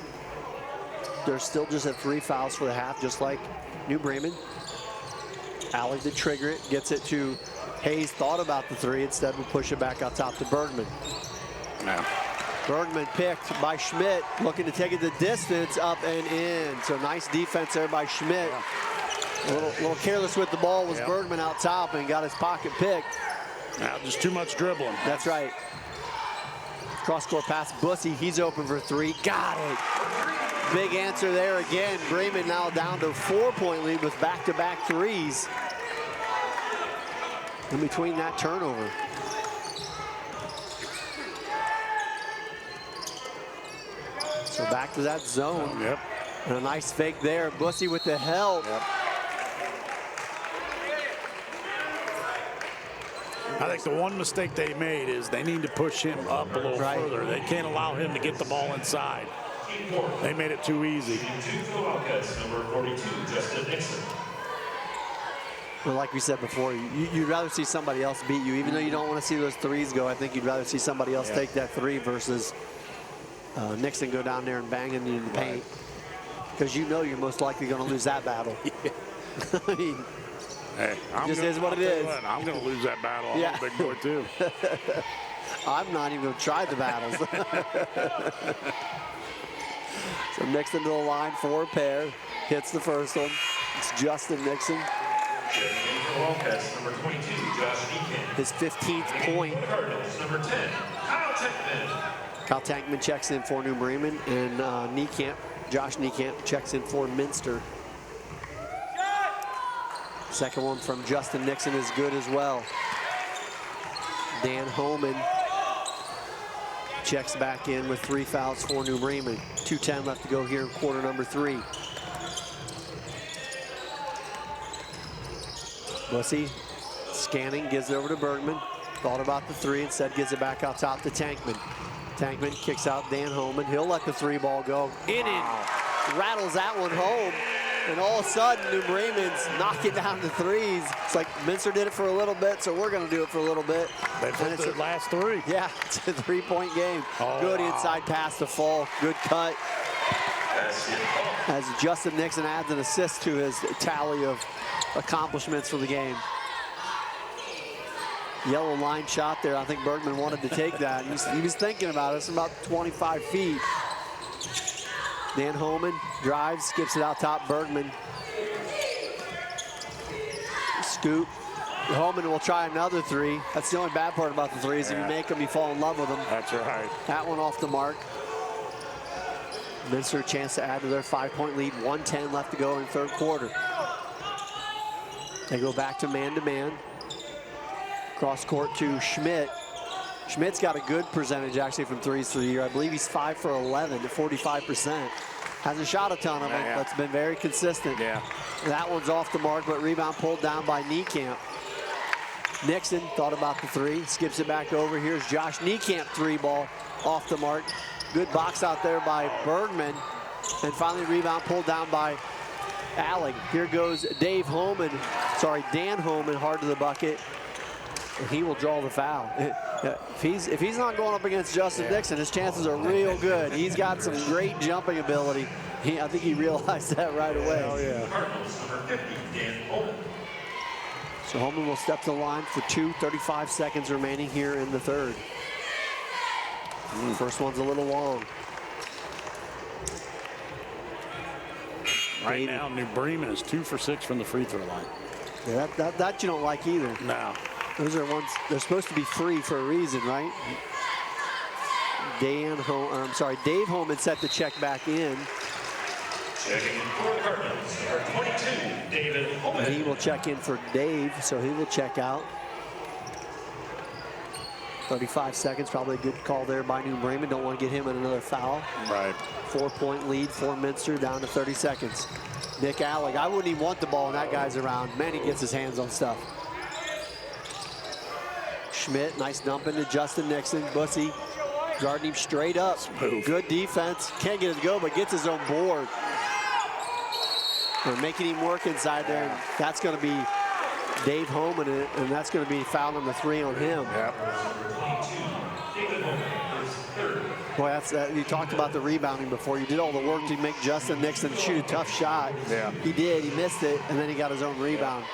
They're still just at 3 fouls for the half, just like New Bremen. Alec to trigger it, gets it to Hayes, thought about the 3, instead will push it back out top to Bergman. Yeah. Bergman picked by Schmidt, looking to take it the distance, up and in. So nice defense there by Schmidt. A little careless with the ball was Bergman out top and got his pocket picked. Now just too much dribbling. That's right. Cross-court pass, Bussy, he's open for 3, got it. Big answer there again. Bremen now down to a 4-point lead with back-to-back 3s. In between that turnover. So back to that zone. Yep. And a nice fake there. Bussy with the help. Yep. I think the one mistake they made is they need to push him up a little further. They can't allow him to get the ball inside. They made it too easy. Number 42, Justin Nixon. Well, like we said before, you'd rather see somebody else beat you. Even though you don't want to see those threes go, I think you'd rather see somebody else take that three versus Nixon go down there and bang in the paint. Because you know you're most likely going to lose that battle. I mean, hey, just is what it is. I'm going to lose that battle. I'm a big boy, too. I'm not even going to try the battles. So Nixon to the line for a pair. Hits the first one. It's Justin Nixon. Number 22, Josh Niekamp. His 15th point. Number 10, Kyle Tankman. Kyle Tankman checks in for New Bremen, and Josh Niekamp checks in for Minster. Second one from Justin Nixon is good as well. Dan Holman checks back in with 3 fouls for New Bremen. 2:10 left to go here in quarter number 3. Bussy scanning, gives it over to Bergman. Thought about the 3, instead gives it back out top to Tankman. Tankman kicks out Dan Holman. He'll let the 3 ball go. In and rattles that one home. And all of a sudden, New Bremen's knocking down the threes. It's like Minster did it for a little bit, so we're going to do it for a little bit. They put the last 3. Yeah, it's a 3-point game. Oh, good inside pass to Fall. Good cut. As Justin Nixon adds an assist to his tally of accomplishments for the game. Yellow line shot there. I think Bergman wanted to take that. He was thinking about it. It's about 25 feet. Dan Holman drives, skips it out top. Bergman. Scoop. Holman will try another 3. That's the only bad part about the 3 is if you make them, you fall in love with them. That's right. That one off the mark. Minster a chance to add to their 5-point lead. 1:10 left to go in the third quarter. They go back to man-to-man. Cross court to Schmidt. Schmidt's got a good percentage actually from threes for the year. I believe he's 5 for 11 at 45%. Hasn't shot a ton of them, but it's been very consistent. Yeah. That one's off the mark, but rebound pulled down by Niekamp. Nixon thought about the 3, skips it back over. Here's Josh Niekamp 3 ball off the mark. Good box out there by Bergman. And finally rebound pulled down by Alec. Here goes Dan Holman hard to the bucket. And he will draw the foul. If he's not going up against Justin Nixon, his chances are real good. He's got some great jumping ability. I think he realized that right away. Oh, yeah. So Holman will step to the line for 35 seconds remaining here in the third. First one's a little long. Right now, New Bremen is 2 for 6 from the free throw line. Yeah, that you don't like either. No. Those are ones, they're supposed to be free for a reason, right? Dave Holman set the check back in. Checking in for the Cardinals, number 22, David Holman. And he will check in for Dave, so he will check out. 35 seconds, probably a good call there by New Bremen. Don't want to get him in another foul. Right. 4-point lead for Minster, down to 30 seconds. Nick Alec, I wouldn't even want the ball when that guy's around. Man, he gets his hands on stuff. Schmidt, nice dump into Justin Nixon. Bussy guarding him straight up. Smooth. Good defense. Can't get it to go, but gets his own board. They're making him work inside there. And that's going to be Dave Holman, and that's going to be foul number 3 on him. Yep. Boy, you talked about the rebounding before. You did all the work to make Justin Nixon shoot a tough shot. Yeah. He did. He missed it, and then he got his own rebound.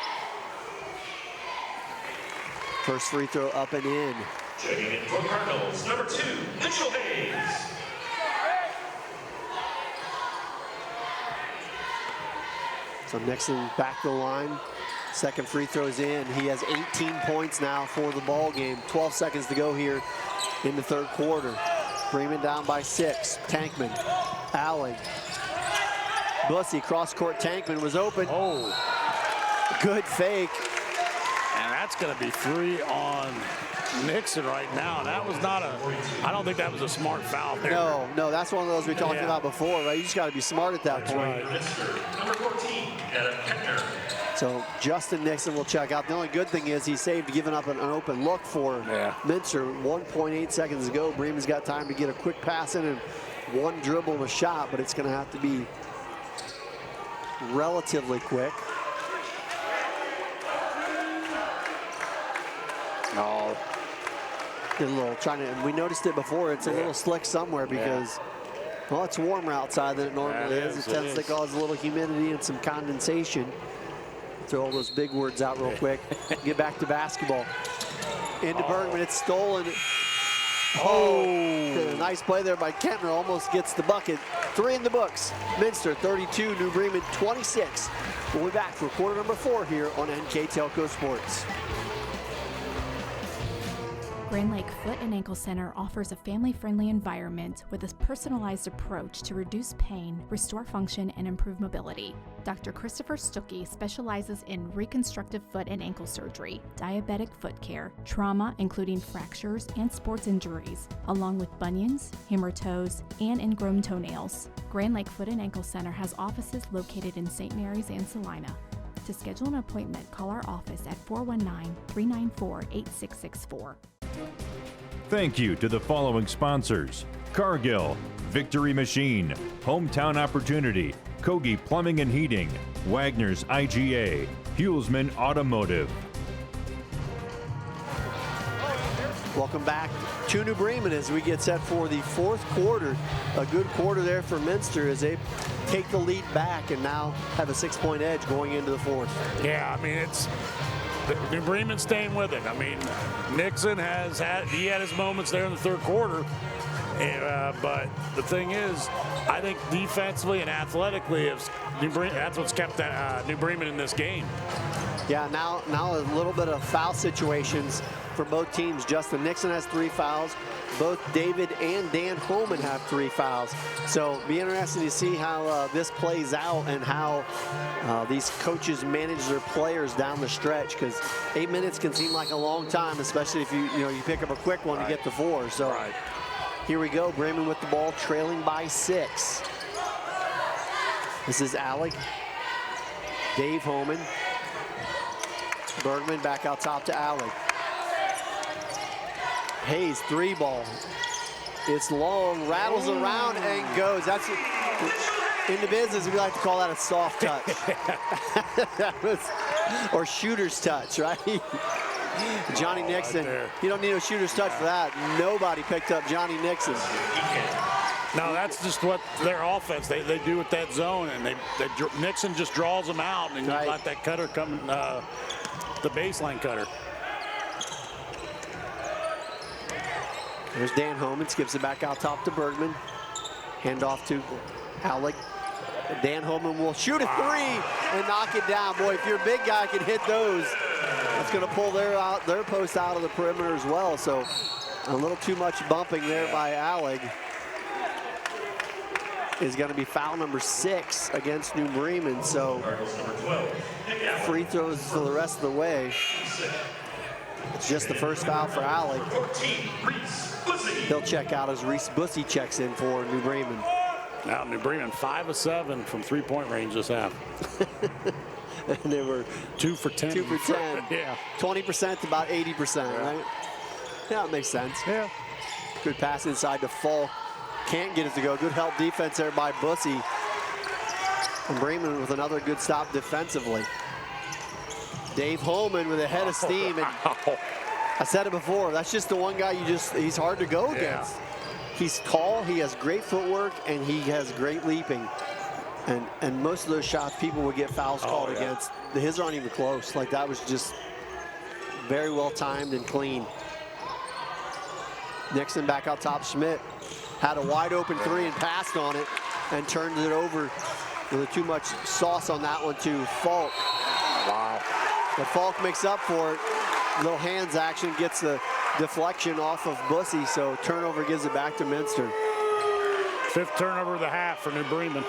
First free throw up and in. Checking in for Cardinals, number 2, Mitchell Hayes. So Nixon back to the line. Second free throw's in. He has 18 points now for the ball game. 12 seconds to go here in the third quarter. Bremen down by 6. Tankman, Alec, Bussy, cross court. Tankman was open. Oh. Good fake. And that's going to be 3 on Nixon right now. That was not I don't think that was a smart foul there. No, that's one of those we talked about before, right? You just got to be smart at that point. Right. Number 14, Adam Kettner. So Justin Nixon will check out. The only good thing is he saved giving up an open look for Minster. 1.8 seconds to go. Bremen's got time to get a quick pass in and one dribble and a shot, but it's going to have to be relatively quick. Oh, a little and we noticed it before. It's a little slick somewhere because, well, it's warmer outside than it normally is. It tends to cause a little humidity and some condensation. Throw all those big words out real quick. Get back to basketball. Into Bergman, it's stolen. Oh, nice play there by Kentner. Almost gets the bucket. 3 in the books. Minster 32, New Bremen 26. We'll be back for quarter number 4 here on NKTelco Sports. Grand Lake Foot and Ankle Center offers a family-friendly environment with a personalized approach to reduce pain, restore function, and improve mobility. Dr. Christopher Stuckey specializes in reconstructive foot and ankle surgery, diabetic foot care, trauma including fractures and sports injuries, along with bunions, hammer-toes, and ingrown toenails. Grand Lake Foot and Ankle Center has offices located in St. Mary's and Salina. To schedule an appointment, call our office at 419-394-8664. Thank you to the following sponsors: Cargill, Victory Machine, Hometown Opportunity, Kogi Plumbing and Heating, Wagner's IGA, Hulsman Automotive. Welcome back to New Bremen as we get set for the 4th quarter. A good quarter there for Minster as they take the lead back and now have a 6-point edge going into the 4th. Yeah, I mean, it's New Bremen staying with it. I mean, Nixon had his moments there in the 3rd quarter, but the thing is, I think defensively and athletically, that's what's kept New Bremen in this game. Yeah, now a little bit of foul situations for both teams. Justin Nixon has 3 fouls. Both David and Dan Holman have 3 fouls. So be interesting to see how this plays out and how these coaches manage their players down the stretch, because 8 minutes can seem like a long time, especially if you pick up a quick one to get to 4. So here we go. Bremen with the ball, trailing by 6. This is Alec. Dave Holman. Bergman back out top to Alec. Hayes, 3 ball. It's long, rattles around and goes. That's in the business, we like to call that a soft touch. Or shooter's touch, right? Johnny Nixon, you don't need a shooter's touch for that. Nobody picked up Johnny Nixon. No, that's just what their offense, they do with that zone, and Nixon just draws them out, and you let that cutter come, the baseline cutter. There's Dan Holman, skips it back out top to Bergman. Hand off to Alec. Dan Holman will shoot a 3 and knock it down. Boy, if your big guy can hit those, that's going to pull their post out of the perimeter as well. So a little too much bumping there by Alec. Is going to be foul number 6 against New Bremen. So free throws for the rest of the way. It's just the first foul for Alec. He'll check out as Reese Bussey checks in for New Bremen. Now New Bremen 5 of 7 from 3-point range this half. And they were 2 for 10. 2 for 10. Yeah. 20% to about 80%, right? Yeah, it makes sense. Yeah. Good pass inside to Falk. Can't get it to go. Good help defense there by Bussey. And Bremen with another good stop defensively. Dave Holman with a head of steam. And I said it before, that's just the one guy he's hard to go against. He's tall, he has great footwork, and he has great leaping. And most of those shots people would get fouls called against. His aren't even close. Like, that was just very well timed and clean. Nixon back out top. Schmidt had a wide open 3 and passed on it and turned it over with too much sauce on that one to Falk. Wow. But Falk makes up for it. Little hands action, gets the deflection off of Bussey, so turnover gives it back to Minster. 5th turnover of the half for New Bremen.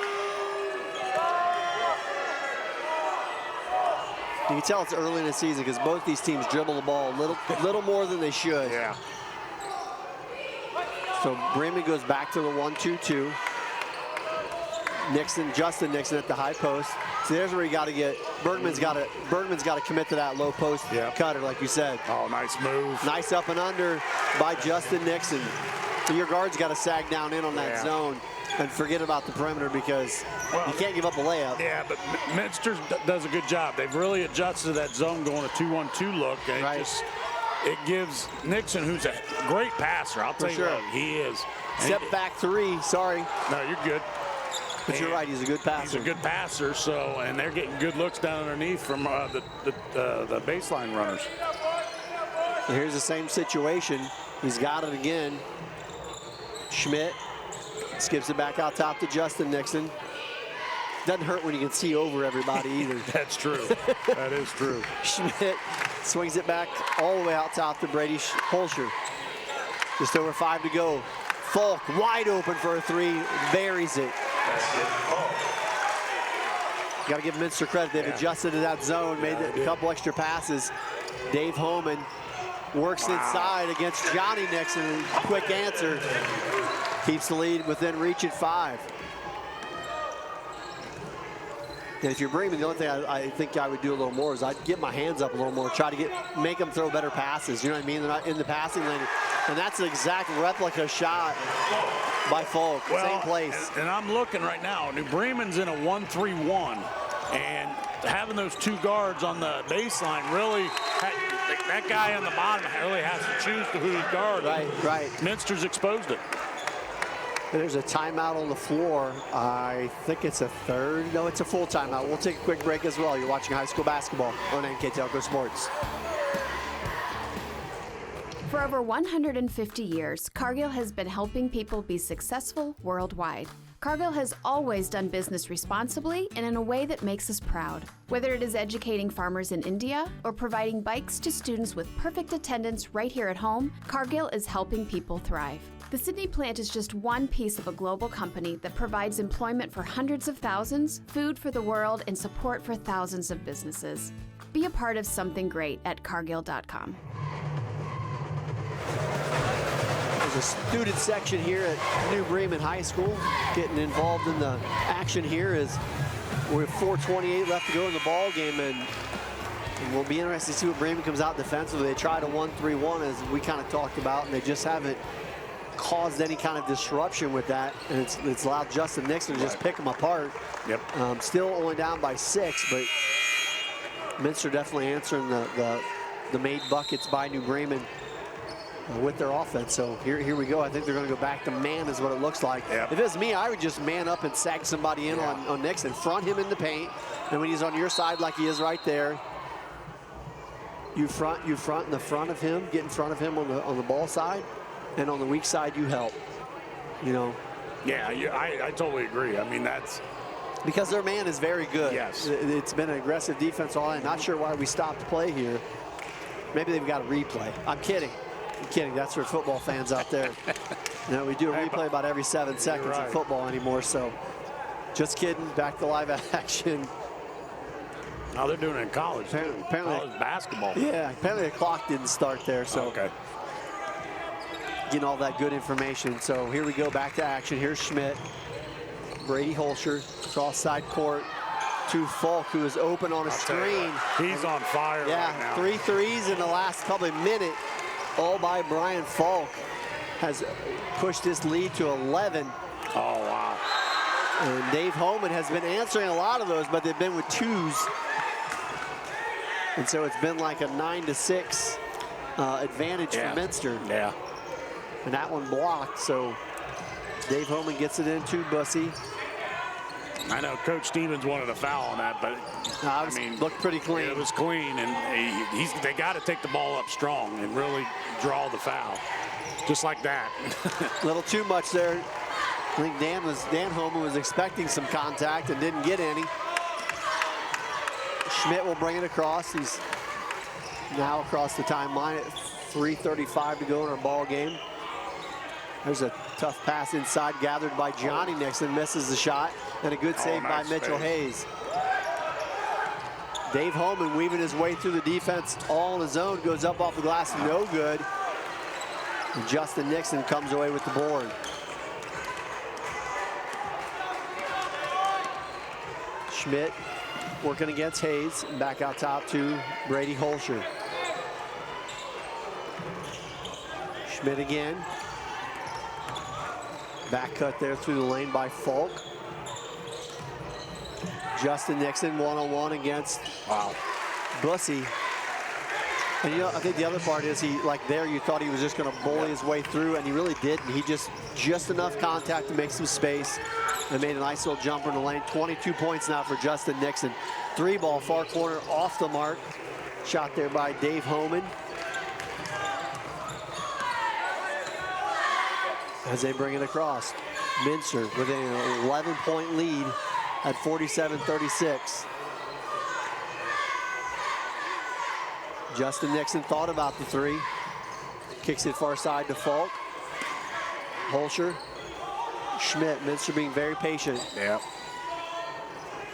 You can tell it's early in the season because both these teams dribble the ball a little more than they should. Yeah. So Bremen goes back to the 1-2-2. Justin Nixon at the high post. So there's where you got to get, Bergman's got to commit to that low post cutter, like you said. Oh, nice move. Nice up and under by Justin Nixon. So your guard's got to sag down in on that zone and forget about the perimeter because you can't give up a layup. Yeah, but Minster does a good job. They've really adjusted to that zone going a 2-1-2 look. And it gives Nixon, who's a great passer, I'll tell you what, he is. Step back three, sorry. No, you're good. But you're right, he's a good passer. He's a good passer, so, and they're getting good looks down underneath from the baseline runners. So here's the same situation. He's got it again. Schmidt skips it back out top to Justin Nixon. Doesn't hurt when you can see over everybody either. That's true. That is true. Schmidt swings it back all the way out top to Brady Holscher. Just over 5 to go. Falk wide open for a three, buries it. Got to give Minster credit. They've adjusted to that zone, made a couple extra passes. Dave Homan works inside against Johnny Nixon. Quick answer. Keeps the lead within reach at 5. And if you're Bremen, the only thing I think I would do a little more is I'd get my hands up a little more, try to make them throw better passes. You know what I mean? They're not in the passing lane. And that's an exact replica shot by Falk, same place. And I'm looking right now. New Bremen's in a 1-3-1. And having those two guards on the baseline really, that guy on the bottom really has to choose who he guards. Right. Minster's exposed it. There's a timeout on the floor. I think it's a third. No, it's a full timeout. We'll take a quick break as well. You're watching high school basketball on NKTelco Sports. For over 150 years, Cargill has been helping people be successful worldwide. Cargill has always done business responsibly and in a way that makes us proud. Whether it is educating farmers in India or providing bikes to students with perfect attendance right here at home, Cargill is helping people thrive. The Sydney plant is just one piece of a global company that provides employment for hundreds of thousands, food for the world, and support for thousands of businesses. Be a part of something great at cargill.com. There's a student section here at New Bremen High School getting involved in the action here as we have 4:28 left to go in the ball game, and we'll be interested to see what Bremen comes out defensively. They tried a 1-3-1 as we kind of talked about, and they just haven't caused any kind of disruption with that, and it's allowed Justin Nixon to just pick them apart. Still only down by 6, but Minster definitely answering the made buckets by New Bremen with their offense. So here we go. I think they're going to go back to man is what it looks like. If it was me, I would just man up and sag somebody in on Nixon, front him in the paint, and when he's on your side like he is right there, you front in the front of him, get in front of him on the ball side, and on the weak side you help. You know. Yeah, I totally agree. I mean, that's because their man is very good. Yes. It's been an aggressive defense all night. Not sure why we stopped play here. Maybe they've got a replay. I'm kidding. That's for football fans out there. You know, we do a replay about every 7 seconds in football anymore, so just kidding. Back to live action. Oh, they're doing it in college. Apparently college basketball. Yeah, apparently the clock didn't start there, so okay. Getting all that good information. So here we go, back to action. Here's Schmidt. Brady Holscher, cross side court to Falk, who is open on a screen. He's on fire right now. 3 threes in the last couple of minutes, all by Brian Falk. Has pushed this lead to 11. Oh, wow. And Dave Homan has been answering a lot of those, but they've been with 2s. And so it's been like a 9-6 advantage for Minster. Yeah. And that one blocked, so Dave Homan gets it into Bussy. I know Coach Stevens wanted a foul on that, but I mean, looked pretty clean. It was clean, and they got to take the ball up strong and really draw the foul, just like that. A little too much there. I think Dan Homan was expecting some contact and didn't get any. Schmidt will bring it across. He's now across the timeline at 3:35 to go in our ball game. There's a tough pass inside gathered by Johnny Nixon, misses the shot, and a good save by Mitchell Hayes. Dave Holman weaving his way through the defense all on his own, goes up off the glass, no good. And Justin Nixon comes away with the board. Schmidt working against Hayes, back out top to Brady Holscher. Schmidt again. Back cut there through the lane by Falk. Justin Nixon one-on-one against Bussy. And you know, I think the other part is he, like there, you thought he was just going to bully his way through, and he really didn't. He just enough contact to make some space and made a nice little jumper in the lane. 22 points now for Justin Nixon. 3-ball, far corner, off the mark. Shot there by Dave Homan. As they bring it across. Minster with an 11-point lead at 47-36. Justin Nixon thought about the three. Kicks it far side to Falk. Holscher. Schmidt. Minster being very patient. Yep.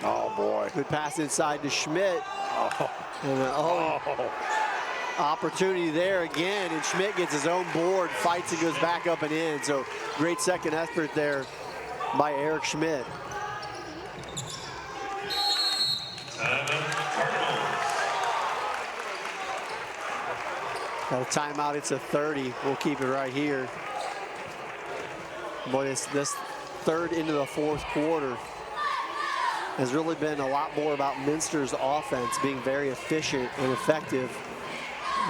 Oh, boy. Good pass inside to Schmidt. And opportunity there again, and Schmidt gets his own board, fights and goes back up and in. So great second effort there by Eric Schmidt. Got a timeout, it's a 30. We'll keep it right here. Boy, this third into the fourth quarter has really been a lot more about Minster's offense being very efficient and effective.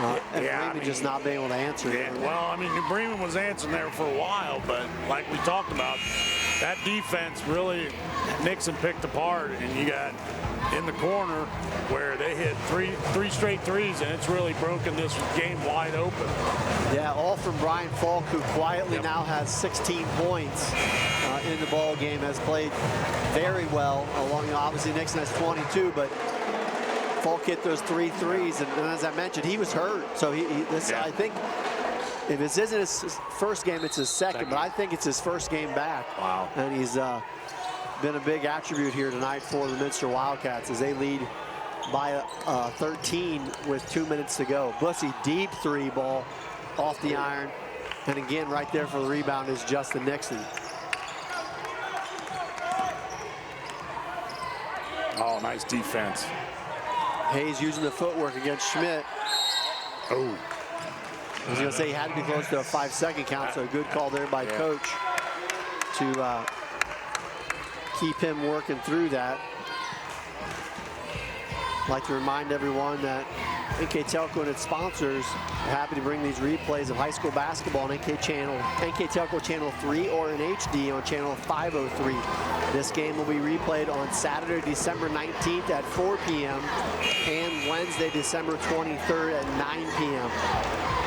And Bremen just not being able to answer. Yeah, well, I mean, Bremen was answering there for a while, but like we talked about, that defense really Nixon picked apart, and you got in the corner where they hit three straight threes, and it's really broken this game wide open. Yeah, all from Brian Falk, who quietly now has 16 points in the ball game, has played very well. Along, obviously Nixon has 22, but Falk hit those 3 threes, and as I mentioned, he was hurt. So I think if this isn't his first game, it's his second, but I think it's his first game back. Wow. And he's been a big attribute here tonight for the Minster Wildcats as they lead by 13 with 2 minutes to go. Bussy, deep 3-ball off the iron. And again, right there for the rebound is Justin Nixon. Oh, nice defense. Hayes using the footwork against Schmidt. Oh. I was going to say he had to be close to a 5-second count, so a good call there by Coach to keep him working through that. I'd like to remind everyone that NKTelco and its sponsors are happy to bring these replays of high school basketball on NKTelco Channel 3 or in HD on Channel 503. This game will be replayed on Saturday, December 19th at 4 p.m. and Wednesday, December 23rd at 9 p.m.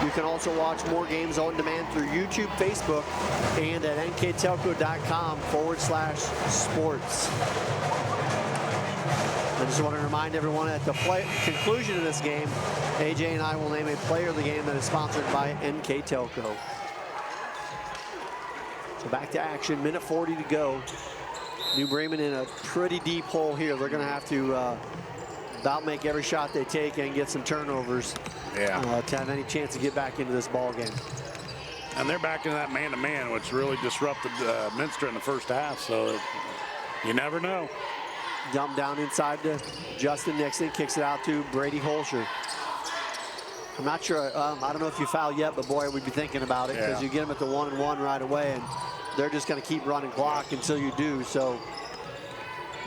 You can also watch more games on demand through YouTube, Facebook, and at nktelco.com/sports. I just want to remind everyone at the conclusion of this game, AJ and I will name a player of the game that is sponsored by NKTelco. So back to action, minute 40 to go. New Bremen in a pretty deep hole here. They're going to have to about make every shot they take and get some turnovers to have any chance to get back into this ball game. And they're back into that man-to-man, which really disrupted Minster in the first half, so you never know. Dump down inside to Justin Nixon, kicks it out to Brady Holscher. I'm not sure, I don't know if you foul yet, but boy, we'd be thinking about it because you get them at the 1-and-1 right away, and they're just going to keep running clock until you do. So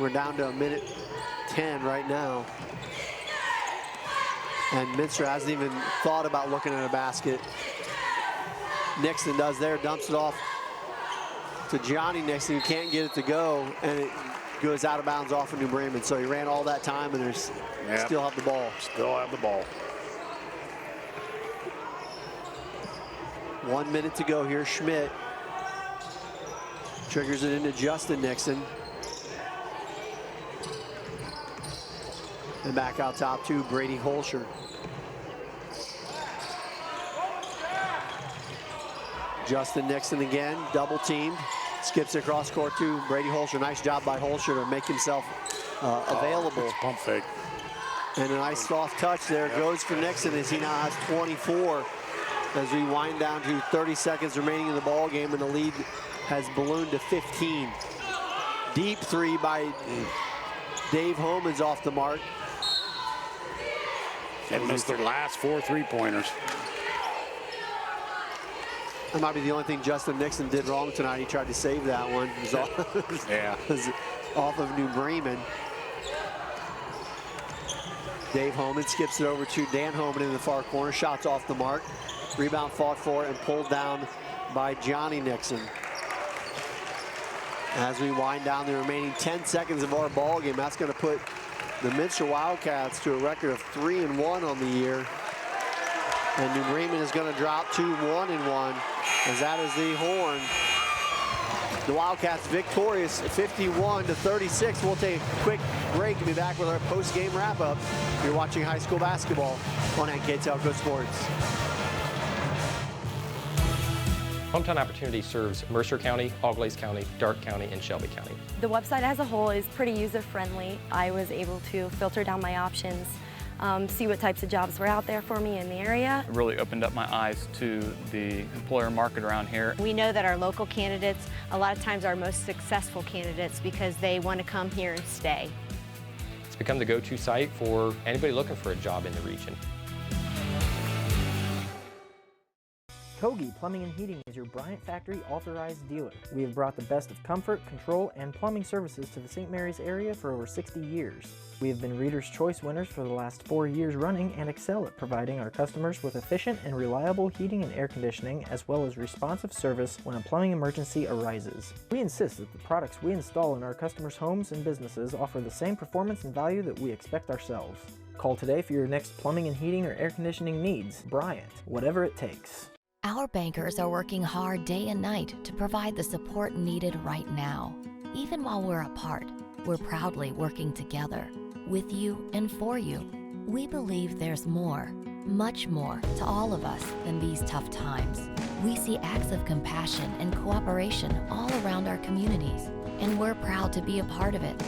we're down to a minute 10 right now. And Minster hasn't even thought about looking at a basket. Nixon does there, dumps it off to Johnny Nixon, who can't get it to go, and it goes out of bounds off of New Bremen. So he ran all that time, and there's still have the ball. Still have the ball. 1 minute to go here. Schmidt triggers it into Justin Nixon. And back out top to Brady Holscher. Justin Nixon again, double teamed. Skips across court to Brady Holscher. Nice job by Holscher to make himself available. Pump fake. And a nice soft touch there goes for Nixon as he now has 24 as we wind down to 30 seconds remaining in the ball game, and the lead has ballooned to 15. Deep three by Dave Homan's off the mark. And missed their last 4 3-pointers. That might be the only thing Justin Nixon did wrong tonight. He tried to save that one. It was off, yeah. It was off of New Bremen. Dave Homan skips it over to Dan Homan in the far corner. Shots off the mark. Rebound fought for and pulled down by Johnny Nixon. As we wind down the remaining 10 seconds of our ball game, that's going to put the Minster Wildcats to a record of 3-1 on the year. And New Bremen is going to drop to 1-1, as that is the horn. The Wildcats victorious 51-36. We'll take a quick break and be back with our post-game wrap-up. You're watching high school basketball on NKTelco Sports. Hometown Opportunity serves Mercer County, Auglaize County, Darke County, and Shelby County. The website as a whole is pretty user-friendly. I was able to filter down my options, see what types of jobs were out there for me in the area. It really opened up my eyes to the employer market around here. We know that our local candidates, a lot of times, are our most successful candidates because they want to come here and stay. It's become the go-to site for anybody looking for a job in the region. Kogi Plumbing and Heating is your Bryant Factory authorized dealer. We have brought the best of comfort, control, and plumbing services to the St. Mary's area for over 60 years. We have been Reader's Choice winners for the last 4 years running and excel at providing our customers with efficient and reliable heating and air conditioning, as well as responsive service when a plumbing emergency arises. We insist that the products we install in our customers' homes and businesses offer the same performance and value that we expect ourselves. Call today for your next plumbing and heating or air conditioning needs. Bryant, whatever it takes. Our bankers are working hard day and night to provide the support needed right now. Even while we're apart, we're proudly working together, with you and for you. We believe there's more, much more, to all of us than these tough times. We see acts of compassion and cooperation all around our communities, and we're proud to be a part of it.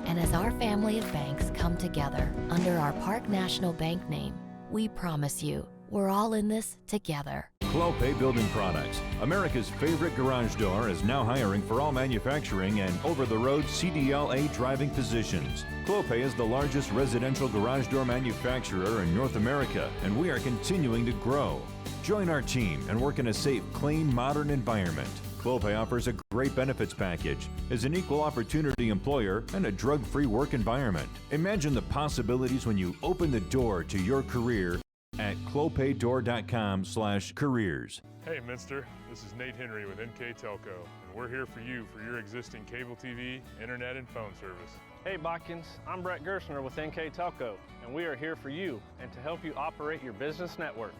And as our family of banks come together under our Park National Bank name, we promise you, we're all in this together. Clopay Building Products, America's favorite garage door, is now hiring for all manufacturing and over-the-road CDLA driving positions. Clopay is the largest residential garage door manufacturer in North America, and we are continuing to grow. Join our team and work in a safe, clean, modern environment. Clopay offers a great benefits package, is an equal opportunity employer, and a drug-free work environment. Imagine the possibilities when you open the door to your career at clopaydoor.com/careers. Hey Minster, this is Nate Henry with NKTelco, and we're here for you for your existing cable TV, internet, and phone service. Hey Botkins, I'm Brett Gershner with NKTelco, and we are here for you and to help you operate your business network.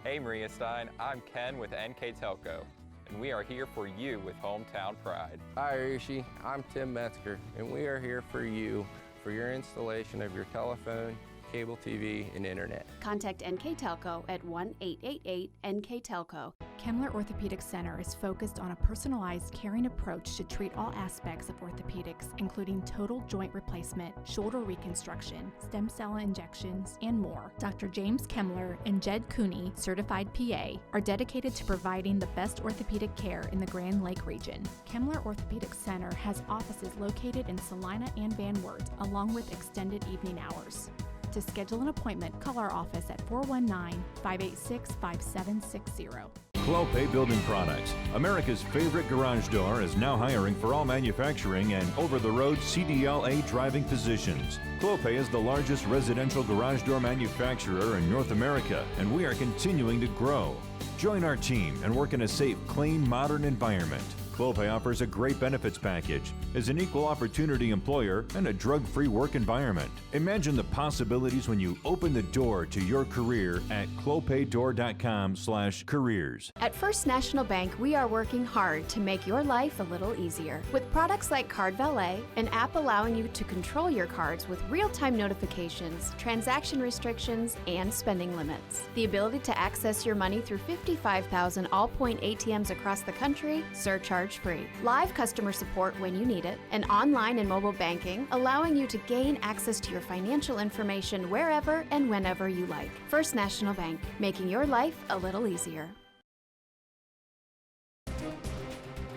Hey Maria Stein, I'm Ken with NKTelco, and we are here for you with Hometown Pride. Hi Rishi, I'm Tim Metzger, and we are here for you for your installation of your telephone, cable TV, and internet. Contact NKTelco at 1-888-NK-TELCO. Kemmler Orthopedic Center is focused on a personalized, caring approach to treat all aspects of orthopedics, including total joint replacement, shoulder reconstruction, stem cell injections, and more. Dr. James Kemmler and Jed Cooney, certified PA, are dedicated to providing the best orthopedic care in the Grand Lake region. Kemmler Orthopedic Center has offices located in Salina and Van Wert, along with extended evening hours. To schedule an appointment, call our office at 419-586-5760. Clopay Building Products, America's favorite garage door, is now hiring for all manufacturing and over-the-road CDLA driving positions. Clopay is the largest residential garage door manufacturer in North America, and we are continuing to grow. Join our team and work in a safe, clean, modern environment. Clopay offers a great benefits package, is an equal opportunity employer, and a drug-free work environment. Imagine the possibilities when you open the door to your career at clopaydoor.com/careers. At First National Bank, we are working hard to make your life a little easier. With products like Card Valet, an app allowing you to control your cards with real-time notifications, transaction restrictions, and spending limits. The ability to access your money through 55,000 all-point ATMs across the country, surcharge charge-free. Live customer support when you need it, and online and mobile banking, allowing you to gain access to your financial information wherever and whenever you like. First National Bank, making your life a little easier.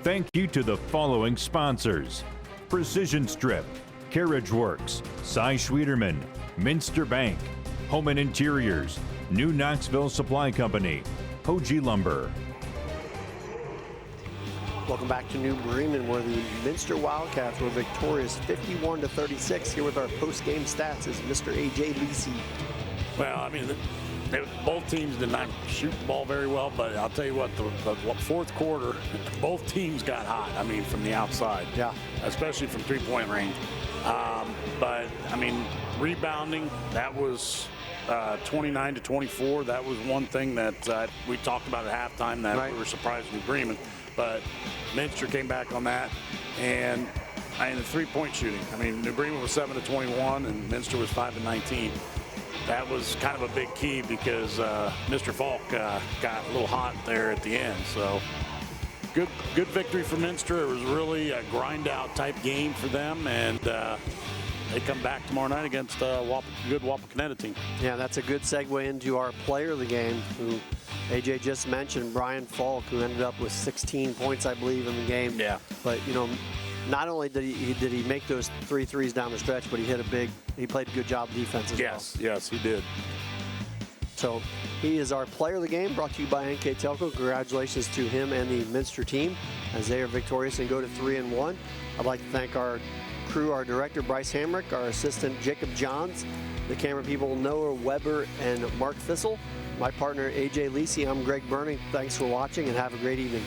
Thank you to the following sponsors: Precision Strip, Carriage Works, Cy Schwederman, Minster Bank, Home and Interiors, New Knoxville Supply Company, Hoji Lumber. Welcome back to New Bremen, where the Minster Wildcats were victorious 51-36. Here with our post-game stats is Mr. A.J. Lisi. Well, I mean, both teams did not shoot the ball very well, but I'll tell you what, the fourth quarter, both teams got hot, I mean, from the outside. Yeah. Especially from three-point range. But, I mean, rebounding, that was 29-24. That was one thing that we talked about at halftime that we were surprised with Bremen. But Minster came back on that. And the three-point shooting. I mean, New Bremen was 7-21, and Minster was 5-19. That was kind of a big key because Mr. Falk got a little hot there at the end. So good victory for Minster. It was really a grind-out type game for them, and they come back tomorrow night against good Wapakoneta team. Yeah, that's a good segue into our player of the game, who AJ just mentioned, Brian Falk, who ended up with 16 points, I believe, in the game. Yeah. But, you know, not only did he make those 3 threes down the stretch, but he played a good job defense as well. Yes, he did. So he is our player of the game, brought to you by NKTelco. Congratulations to him and the Minster team as they are victorious and go to 3-1. I'd like to thank our crew, our director, Bryce Hamrick, our assistant, Jacob Johns, the camera people, Noah Weber and Mark Fissel, my partner, AJ Lisi. I'm Greg Burning. Thanks for watching and have a great evening.